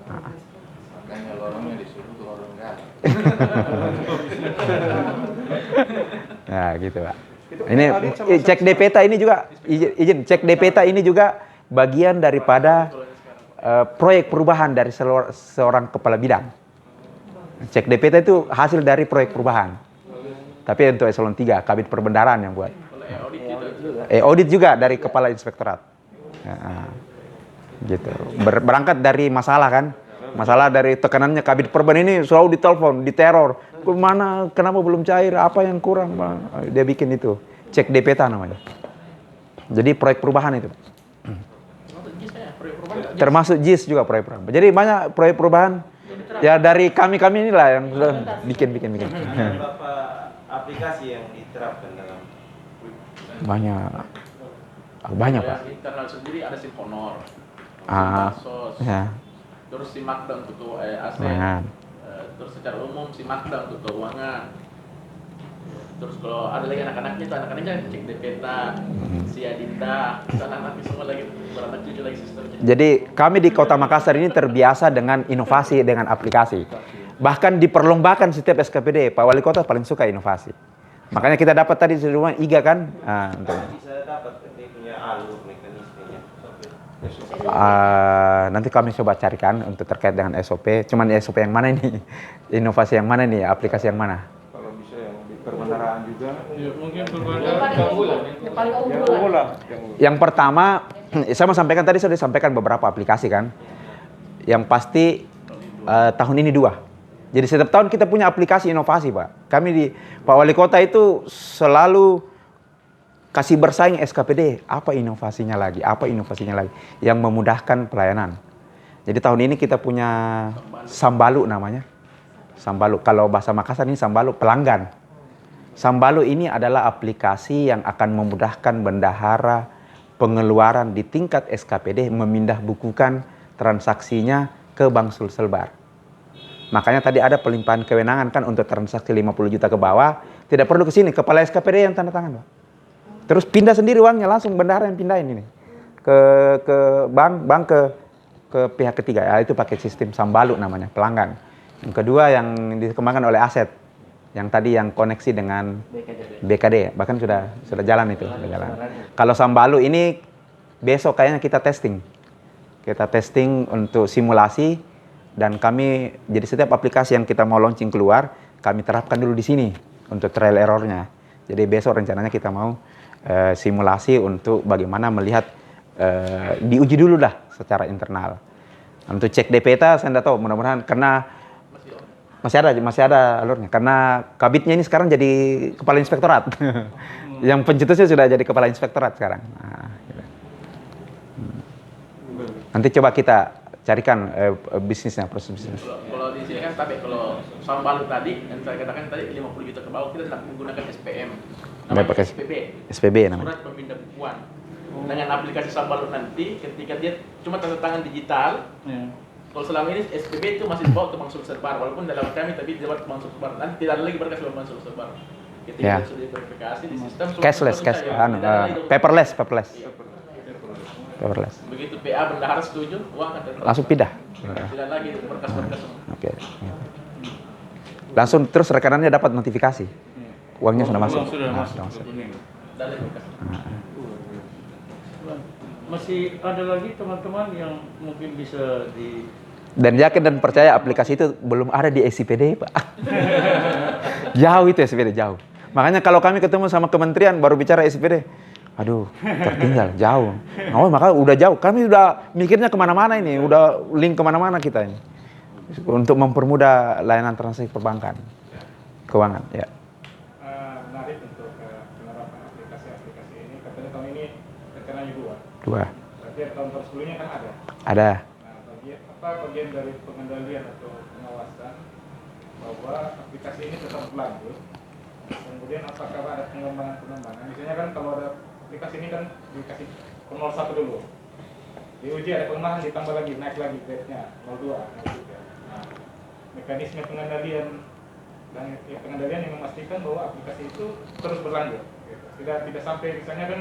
Makanya lorongnya disuruh ke lorong enggak. Nah gitu Pak. Ini Cek DPeta ini juga, izin Cek DPeta ini juga bagian daripada proyek perubahan dari seorang kepala bidang. Cek DPeta itu hasil dari proyek perubahan. Tapi untuk eselon 3, Kabid Perbendaharaan yang buat. Audit juga dari kepala inspektorat. Ya, gitu. Berangkat dari masalah kan, masalah dari tekanannya Kabid Perben ini selalu ditelepon, diteror. Kemana, kenapa belum cair, apa yang kurang, Bang? Dia bikin itu, Cek DPeta namanya. Jadi proyek perubahan itu. Termasuk JIS juga proyek perubahan. Jadi banyak proyek perubahan. Ya dari kami inilah yang sudah bikin. Berapa aplikasi yang diterapkan dalam banyak Pak. Internal sendiri ada SIM Honor, SOS, ya. Terus SIM Makda untuk aset, terus secara umum SIM Makda untuk keuangan. Terus kalau ada lagi anak-anaknya itu anak-anaknya Cek DPeta, Siadinda, anak-anak semua lagi beranak cucu lagi sistemnya. Jadi kami di Kota Makassar ini terbiasa dengan inovasi dengan aplikasi. Bahkan diperlombakan setiap SKPD, Pak Wali Kota paling suka inovasi. Makanya kita dapat tadi di rumah IGA kan. bisa dapat dia punya alur mekanismenya. Nanti kami coba carikan untuk terkait dengan SOP. Cuman SOP yang mana ini? Inovasi yang mana nih? Aplikasi yang mana? Kalau bisa yang di perbendaharaan juga. Ya, mungkin Yang paling unggulan. Yang pertama, saya mau sampaikan tadi sudah disampaikan beberapa aplikasi kan. Yang pasti tahun ini 2. Jadi setiap tahun kita punya aplikasi inovasi, Pak. Kami di Pak Wali Kota itu selalu kasih bersaing SKPD. Apa inovasinya lagi? Apa inovasinya lagi? Yang memudahkan pelayanan. Jadi tahun ini kita punya Sambalu namanya. Sambalu. Kalau bahasa Makassar ini Sambalu pelanggan. Sambalu ini adalah aplikasi yang akan memudahkan bendahara pengeluaran di tingkat SKPD memindah bukukan transaksinya ke Bank Sulselbar. Makanya tadi ada pelimpahan kewenangan kan untuk transaksi 50 juta ke bawah, tidak perlu ke sini, kepala SKPD yang tanda tangan, Pak. Terus pindah sendiri uangnya, langsung bendahara yang pindahin ini ke bank ke pihak ketiga. Ya, itu pakai sistem Sambalu namanya, pelanggan. Yang kedua yang dikembangkan oleh Aset, yang tadi yang koneksi dengan BKD, bahkan sudah jalan itu, sudah jalan. Kalau Sambalu ini besok kayaknya kita testing untuk simulasi, dan kami jadi setiap aplikasi yang kita mau launching keluar, kami terapkan dulu di sini untuk trial errornya. Jadi besok rencananya kita mau simulasi untuk bagaimana melihat, diuji dulu dah secara internal. Untuk cek DPTA saya tidak tahu, mudah-mudahan karena masih ada alurnya, karena kabitnya ini sekarang jadi kepala inspektorat. Yang pencetusnya sudah jadi kepala inspektorat sekarang. Nah, gitu. Nanti coba kita carikan bisnisnya, proses bisnis. Kalau di sini kan tapi kalau Sambalu tadi yang saya katakan tadi 50 juta ke bawah kita tidak menggunakan SPM. Namanya Pakai SPB namanya. Surat pemindah bukuan. Dengan aplikasi Sambalu nanti ketika dia cuma tanda tangan digital. Kalau selama ini SPB itu masih dibawa ke Bank Sulselbar, walaupun dalam kami tapi dibawa ke Bank Sulselbar. Nanti tidak ada lagi berkas ke Bank Sulselbar. Ketika sudah diverifikasi di sistem cashless, paperless. Begitu PA bendahara setuju, uang akan langsung pindah. Tidak lagi berkas-berkas. Oke. Langsung terus rekanannya dapat notifikasi. Uangnya sudah masuk. Sudah masuk. Masih ada lagi teman-teman yang mungkin bisa di... Dan yakin dan percaya aplikasi itu belum ada di SIPD, Pak. Jauh itu SIPD, jauh. Makanya kalau kami ketemu sama kementerian baru bicara SIPD, aduh, tertinggal, jauh. Oh, maka udah jauh. Kami udah mikirnya kemana-mana ini, udah link kemana-mana kita ini. Untuk mempermudah layanan transaksi perbankan, keuangan, ya. Menarik untuk penerapan aplikasi-aplikasi ini. Katanya tahun ini rencananya 2. Berarti tahun sebelumnya kan ada? Ada. Nah, bagian dari pengendalian atau pengawasan bahwa aplikasi ini tetap berlanjut. Kemudian apakah ada pengembangan? Misalnya kan kalau ada aplikasi ini kan dikasih 01 dulu. Diuji ada pengembangan ditambah lagi, naik lagi grade-nya 02, naik juga. Nah, mekanisme pengendalian dan pengendalian yang memastikan bahwa aplikasi itu terus berlanjut. Gitu. Tidak sampai misalnya kan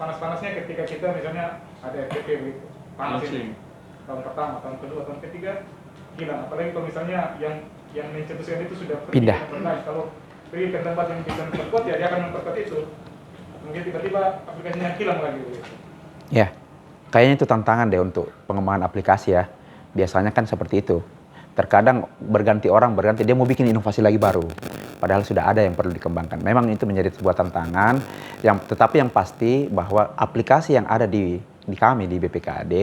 panas-panasnya ketika kita misalnya ada FTP begitu, panas ini tahun pertama, tahun kedua, tahun ketiga hilang. Apalagi kalau misalnya yang mencetuskan itu sudah pindah. Kalau pergi ke tempat yang bisa memperkuat ya dia akan memperkuat itu. Mungkin tiba-tiba aplikasinya hilang lagi begitu. Ya, kayaknya itu tantangan deh untuk pengembangan aplikasi ya. Biasanya kan seperti itu. Terkadang berganti orang, dia mau bikin inovasi lagi baru. Padahal sudah ada yang perlu dikembangkan. Memang itu menjadi sebuah tantangan. Tetapi yang pasti bahwa aplikasi yang ada di kami, di BPKAD,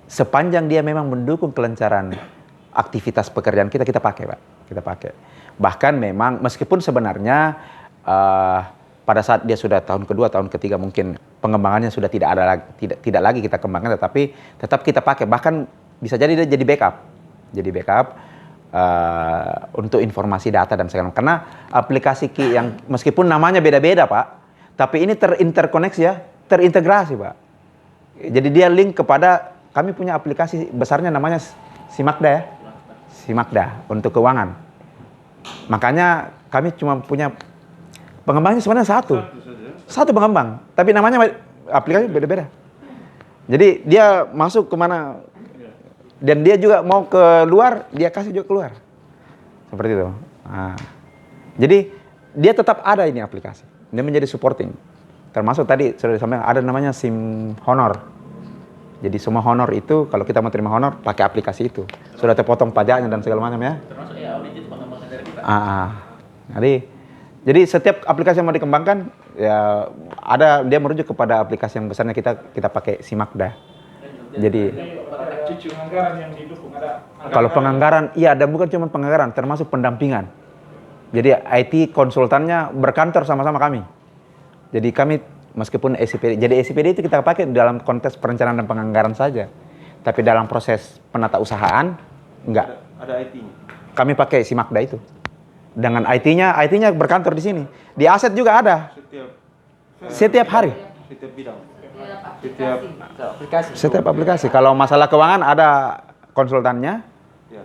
sepanjang dia memang mendukung kelancaran aktivitas pekerjaan kita pakai, Pak. Kita pakai. Bahkan memang meskipun sebenarnya pada saat dia sudah tahun kedua, tahun ketiga mungkin pengembangannya sudah tidak ada lagi kita kembangkan, tetapi tetap kita pakai. Bahkan bisa jadi dia jadi backup. Jadi backup untuk informasi data dan segala macam. Karena aplikasi yang meskipun namanya beda-beda, Pak, tapi ini terinterkoneksi ya, terintegrasi, Pak. Jadi dia link kepada, kami punya aplikasi besarnya namanya Simakda ya. Simakda untuk keuangan. Makanya kami cuma punya pengembangnya sebenarnya satu pengembang, tapi namanya aplikasi beda-beda. Jadi dia masuk kemana, dan dia juga mau keluar, dia kasih juga keluar. Seperti itu. Nah, jadi dia tetap ada ini aplikasi. Dia menjadi supporting. Termasuk tadi sudah disampaikan ada namanya SIM Honor. Jadi semua honor itu kalau kita mau terima honor pakai aplikasi itu. Sudah terpotong pajaknya dan segala macam ya. Termasuk ya audit itu pengembangan dari kita. Jadi setiap aplikasi yang mau dikembangkan ya ada dia merujuk kepada aplikasi yang besarnya kita pakai Simakda. Jadi Cucu anggaran yang didukung ada. kalau penganggaran iya, dan bukan cuma penganggaran, termasuk pendampingan. Jadi IT konsultannya berkantor sama-sama kami. Jadi kami meskipun SIPD, jadi SIPD itu kita pakai dalam konteks perencanaan dan penganggaran saja. Tapi dalam proses penata usahaan enggak. Ada IT-nya. Kami pakai Simakda itu. Dengan IT-nya berkantor di sini. Di aset juga ada. Setiap hari. Setiap bidang. Setiap aplikasi. Kalau masalah keuangan ada konsultannya. Ya.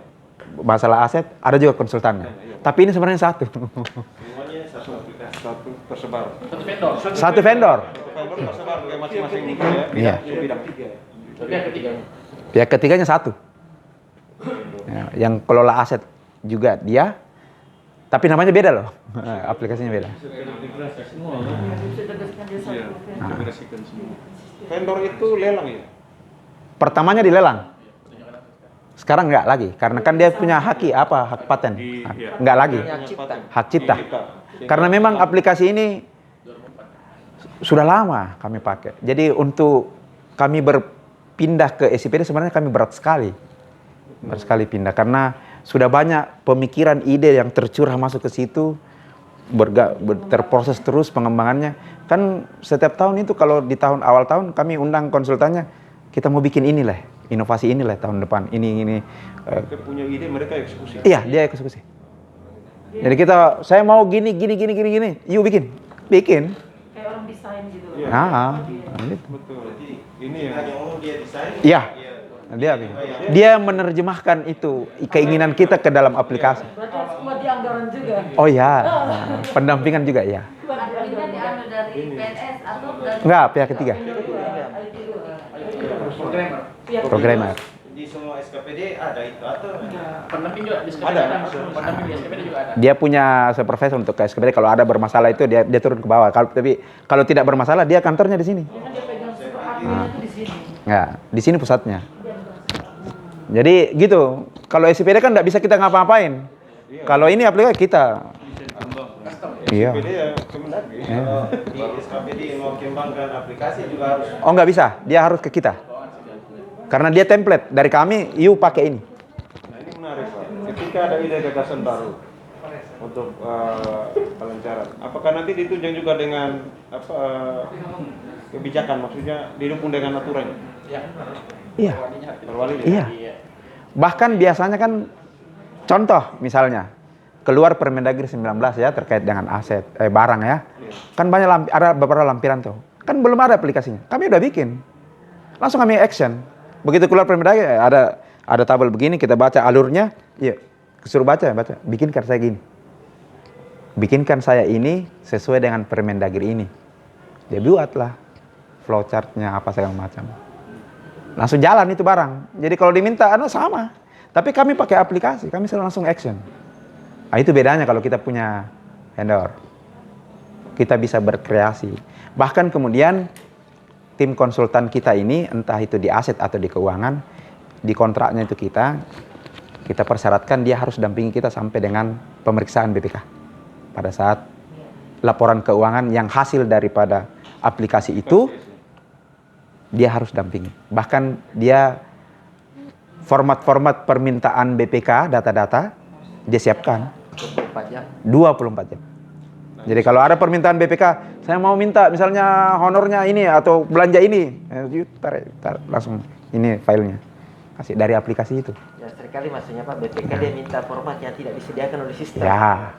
Masalah aset ada juga konsultannya. Tapi ini sebenarnya satu. Semuanya satu aplikasi. Satu tersebar. Satu vendor. Vendor tersebar ke masing-masing ya. Iya. Bidang. Tapi yang ketiganya. Pihak ketiganya satu. Ya, yang kelola aset juga dia. Tapi namanya beda loh. Aplikasinya beda. Vendor itu lelang ya. Pertamanya dilelang. Sekarang enggak lagi, karena kan dia punya hak paten. Enggak lagi. Hak cipta. Karena memang aplikasi ini sudah lama kami pakai. Jadi untuk kami berpindah ke SIPD sebenarnya kami berat sekali. Berat sekali pindah karena sudah banyak pemikiran, ide yang tercurah masuk ke situ, terproses terus pengembangannya. Kan setiap tahun itu kalau di tahun awal tahun kami undang konsultannya, kita mau bikin inilah, inovasi inilah tahun depan, ini. Mereka punya ide, mereka eksekusi. Iya, dia eksekusi. Jadi saya mau gini, yuk bikin. Kayak orang desain gitu. Iya. Gitu. Betul. Jadi ini Yang umum dia desain. Iya. Dia menerjemahkan itu keinginan kita ke dalam aplikasi. Berarti harus kuat di anggaran juga. Oh ya, pendampingan juga ya. Adminnya diambil dari PNS atau dari Enggak, pihak ketiga. Programmer. Di semua SKPD ada itu atau Pendamping juga di SKPD ada. Pendamping di SKPD juga ada. Dia punya supervisor untuk ke SKPD. Kalau ada bermasalah itu dia turun ke bawah. Kalau tidak bermasalah dia kantornya di sini. Dia pegang super admin itu di sini. Enggak, di sini pusatnya. Jadi gitu. Kalau SPD kan nggak bisa kita ngapa-ngapain. Kalau ini aplikasi kita. Iya. SPD ya Kemendagri. di SKPD mau kembangkan aplikasi juga harus. Oh nggak bisa, dia harus ke kita. Karena dia template dari kami, you pakai ini. Nah ini menarik Pak. Ketika ada ide gagasan baru untuk pelancaran, apakah nanti ditunjang juga dengan kebijakan, maksudnya didukung dengan aturan? Iya. Perwali Iya. Bahkan biasanya kan contoh misalnya keluar Permendagri 19 ya terkait dengan aset barang ya. Kan banyak ada beberapa lampiran tuh. Kan belum ada aplikasinya. Kami udah bikin. Langsung kami action. Begitu keluar Permendagri ada tabel begini, kita baca alurnya, iya. Suruh baca. Bikinkan saya gini. Bikinkan saya ini sesuai dengan Permendagri ini. Dia buatlah flowchartnya apa segala macam. Langsung jalan itu barang. Jadi kalau diminta sama. Tapi kami pakai aplikasi, kami selalu langsung action. Nah, itu bedanya kalau kita punya vendor. Kita bisa berkreasi. Bahkan kemudian tim konsultan kita ini, entah itu di aset atau di keuangan, di kontraknya itu kita persyaratkan dia harus dampingi kita sampai dengan pemeriksaan BPK. Pada saat laporan keuangan yang hasil daripada aplikasi itu, dia harus dampingi. Bahkan dia format-format permintaan BPK, data-data, dia siapkan 24 jam. Jadi kalau ada permintaan BPK, saya mau minta misalnya honornya ini atau belanja ini, tar, langsung ini filenya. Kasih dari aplikasi itu. Ya seringkali maksudnya Pak, BPK dia minta format yang tidak disediakan oleh sistem. Ya,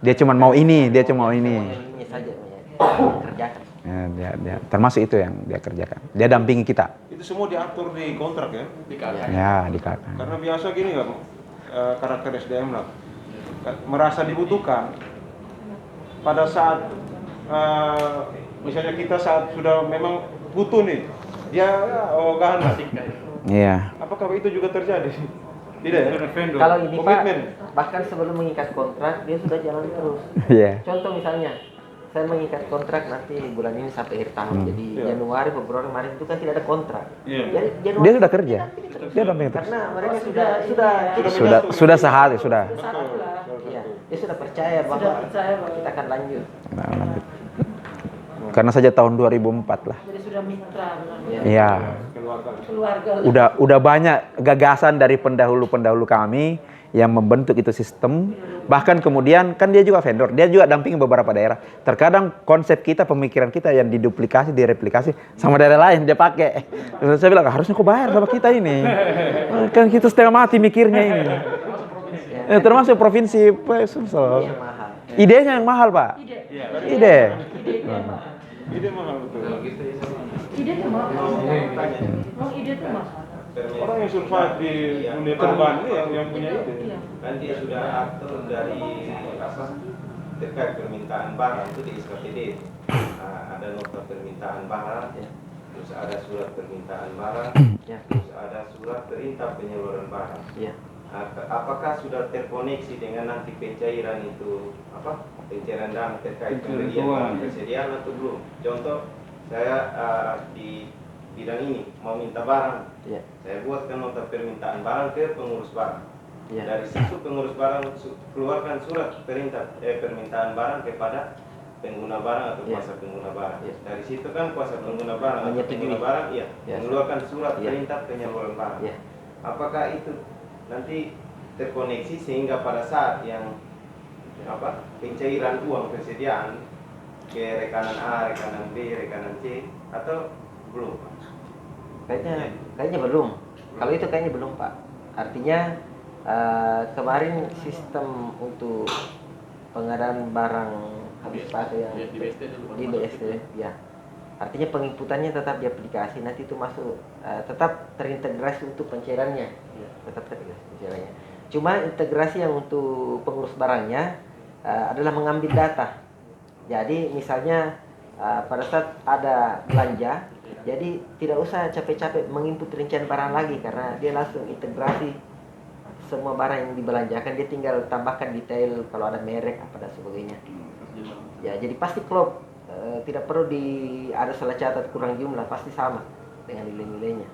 dia cuma mau ini, Ini saja kerjakan. Ya, dia termasuk itu yang dia kerjakan. Dia dampingi kita. Itu semua diatur di kontrak ya? Ya, dikatakan. Karena biasa gini kan, karakter SDM lah. Merasa dibutuhkan pada saat misalnya kita saat sudah memang butuh nih, dia ogahan lah. Iya. Apakah itu juga terjadi? Tidak ya? Kalau ini komitmen. Pak, bahkan sebelum mengikat kontrak dia sudah jalan terus. Iya. Contoh misalnya, saya mengikat kontrak nanti bulan ini sampai akhir tahun. Jadi Januari, Februari, Maret itu kan tidak ada kontrak. Jadi Januari Dia sudah kerja. Dia udah terus. karena mereka sudah Sehari sudah. ya, dia sudah percaya bahwa kita akan lanjut. Nah, karena saja tahun 2004 lah. Jadi sudah mitra. Iya. Keluarga. Udah banyak gagasan dari pendahulu-pendahulu kami yang membentuk itu sistem. Bahkan kemudian kan dia juga vendor, dia juga dampingi beberapa daerah. Terkadang konsep kita, pemikiran kita yang diduplikasi, direplikasi sama daerah lain dia pakai. Terus saya bilang harusnya kau bayar sama kita ini. Kan kita setengah mati mikirnya ini. Termasuk provinsi Sumsel. Idenya yang mahal, Pak. Ide. Ide mahal betul. Ide itu mahal. Oh, ide itu mahal. Orang yang survive di dunia terbang yang punya ide. Kan dia sudah atur dari apa terkait permintaan barang itu di SKPD. Ada nota permintaan barang, terus ada surat permintaan barang, terus ada surat perintah penyaluran barang. Apakah sudah terkoneksi dengan nanti pencairan itu apa pencairan dana terkait pembelian persediaan atau belum? Contoh saya di bidang ini mau minta barang, saya buatkan nota permintaan barang ke pengurus barang. Dari situ pengurus barang keluarkan surat permintaan barang kepada pengguna barang atau kuasa pengguna barang. Dari situ kan kuasa pengguna barang atau pengguna barang mengeluarkan surat perintah penyaluran barang. Apakah itu nanti terkoneksi sehingga pada saat yang apa pencairan uang persediaan ke rekanan A, rekanan B, rekanan C atau belum? Kayaknya belum. Kalau itu kayaknya belum, Pak. Artinya kemarin sistem untuk pengadaan barang habis pakai yang di BSD ya. Artinya penginputannya tetap di aplikasi, nanti itu masuk tetap terintegrasi untuk pencairannya. Tetap terintegrasi pencairannya. Cuma integrasi yang untuk pengurus barangnya adalah mengambil data. Jadi misalnya pada saat ada belanja, jadi tidak usah capek-capek menginput rincian barang lagi karena dia langsung integrasi semua barang yang dibelanjakan, dia tinggal tambahkan detail kalau ada merek apa dan sebagainya. Ya, jadi pasti klop, tidak perlu ada salah catat kurang jumlah, pasti sama dengan nilai-nilainya.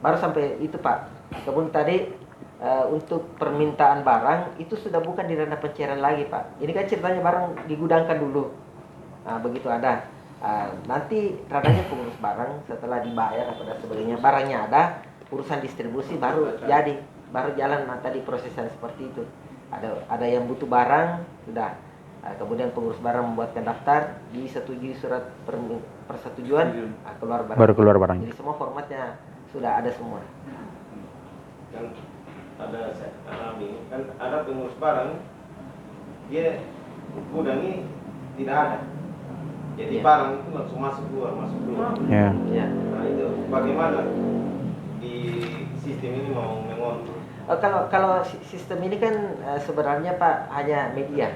Baru sampai itu, Pak. Kemudian tadi untuk permintaan barang itu sudah bukan di ranah pencairan lagi, Pak. Ini kan ceritanya barang digudangkan dulu. Nah, begitu ada. Nanti ranahnya pengurus barang setelah dibayar apa dan sebagainya, barangnya ada, urusan distribusi baru jadi. Baru jalan tadi prosesnya seperti itu. Ada yang butuh barang sudah, kemudian pengurus barang membuatkan daftar, disetujui surat persetujuan, keluar barang. Baru keluar barang. Jadi semua formatnya sudah ada semua. Kan ada saya alami, kan ada pengurus barang dia gudang ini tidak ada. Jadi barang itu langsung masuk keluar. Nah itu bagaimana di sistem ini mau mengontrol? Kalau sistem ini kan sebenarnya, Pak, hanya media.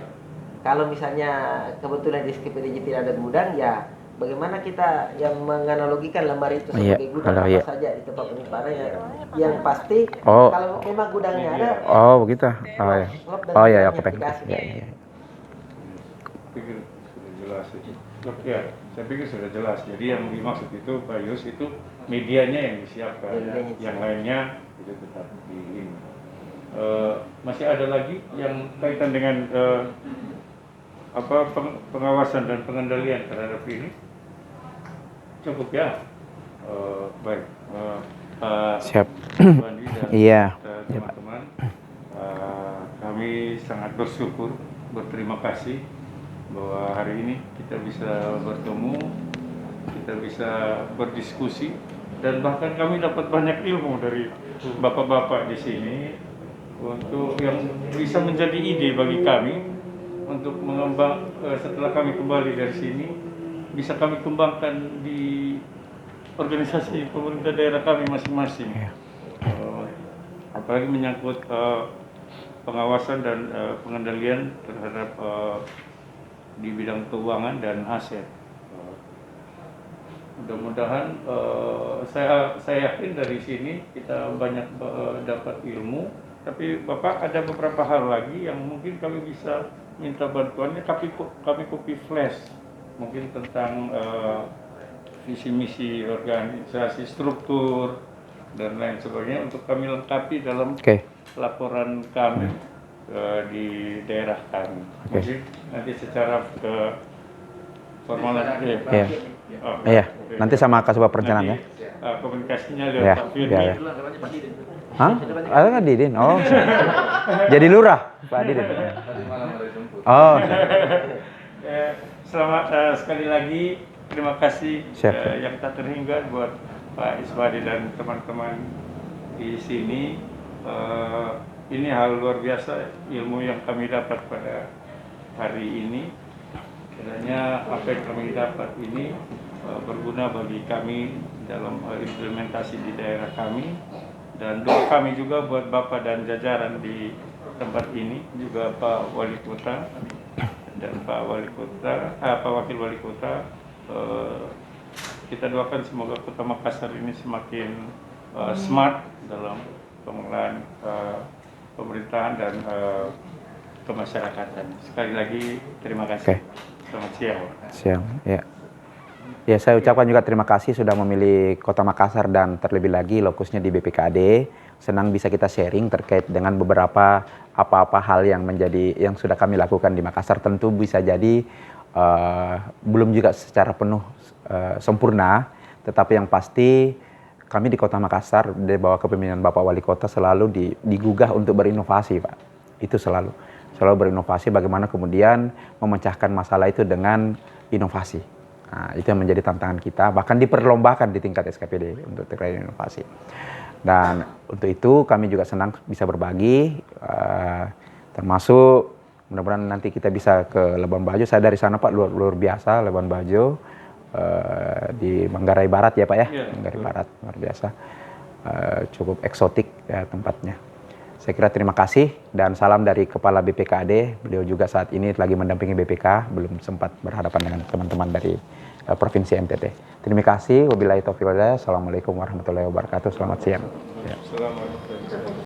Kalau misalnya kebetulan di SKPD tidak ada gudang, ya bagaimana kita yang menganalogikan lemari itu sebagai gudang apa saja di tempat penyimpanan yang pasti kalau memang gudangnya ada. Oh begitu. Oh ya, aku pengen. Pikir sudah jelas itu. Ya, saya pikir sudah jelas. Jadi yang dimaksud itu Pak Yus itu medianya yang disiapkan, yang lainnya itu tetap di ini. Masih ada lagi yang kaitan dengan pengawasan dan pengendalian terhadap ini? Cukup ya. Baik. Siap. Bandi dan Iya. teman-teman, kami sangat bersyukur, berterima kasih bahwa hari ini kita bisa bertemu, kita bisa berdiskusi, dan bahkan kami dapat banyak ilmu dari bapak-bapak di sini untuk yang bisa menjadi ide bagi kami untuk mengembang setelah kami kembali dari sini, bisa kami kembangkan di organisasi pemerintah daerah kami masing-masing. Apalagi menyangkut pengawasan dan pengendalian terhadap di bidang keuangan dan aset. Mudah-mudahan saya yakin dari sini kita banyak dapat ilmu. Tapi Bapak ada beberapa hal lagi yang mungkin kami bisa minta bantuannya. Kami copy flash mungkin tentang visi misi organisasi, struktur dan lain sebagainya untuk kami lengkapi dalam laporan kami di daerah kami. Jadi nanti secara formal Iya, nanti sama Kasubag Perencanaan ya. Komunikasinya lewat Pak Firly. Hah? Ada kan Didin? Oh, jadi lurah Pak Didin. Oh. Selamat sekali lagi, terima kasih yang tak terhingga buat Pak Iswadi dan teman-teman di sini. Ini hal luar biasa ilmu yang kami dapat pada hari ini. Kiranya apa yang kami dapat ini berguna bagi kami dalam implementasi di daerah kami, dan doa kami juga buat Bapak dan jajaran di tempat ini, juga Pak Wali Kota dan Pak Wakil Wali Kota. Kita doakan semoga Kota Makassar ini semakin smart dalam pengelolaan pemerintahan dan kemasyarakatan. Sekali lagi terima kasih. Selamat siang. Siang, ya. Ya, saya ucapkan juga terima kasih sudah memilih Kota Makassar dan terlebih lagi lokusnya di BPKAD. Senang bisa kita sharing terkait dengan beberapa apa-apa hal yang sudah kami lakukan di Makassar. Tentu bisa jadi belum juga secara penuh sempurna, tetapi yang pasti kami di Kota Makassar di bawah kepemimpinan Bapak Wali Kota selalu digugah untuk berinovasi, Pak. Itu selalu berinovasi, bagaimana kemudian memecahkan masalah itu dengan inovasi. Nah, itu yang menjadi tantangan kita, bahkan diperlombakan di tingkat SKPD untuk terkait inovasi. Dan untuk itu kami juga senang bisa berbagi, termasuk mudah-mudahan nanti kita bisa ke Labuan Bajo. Saya dari sana Pak, luar biasa Labuan Bajo, di Manggarai Barat ya Pak ya, Manggarai Barat luar biasa, cukup eksotik ya tempatnya. Saya kira terima kasih dan salam dari Kepala BPKAD. Beliau juga saat ini lagi mendampingi BPK, belum sempat berhadapan dengan teman-teman dari Provinsi NTT. Terima kasih. Wabillahi taufiq wal hidayah. Assalamualaikum warahmatullahi wabarakatuh. Selamat siang. Ya.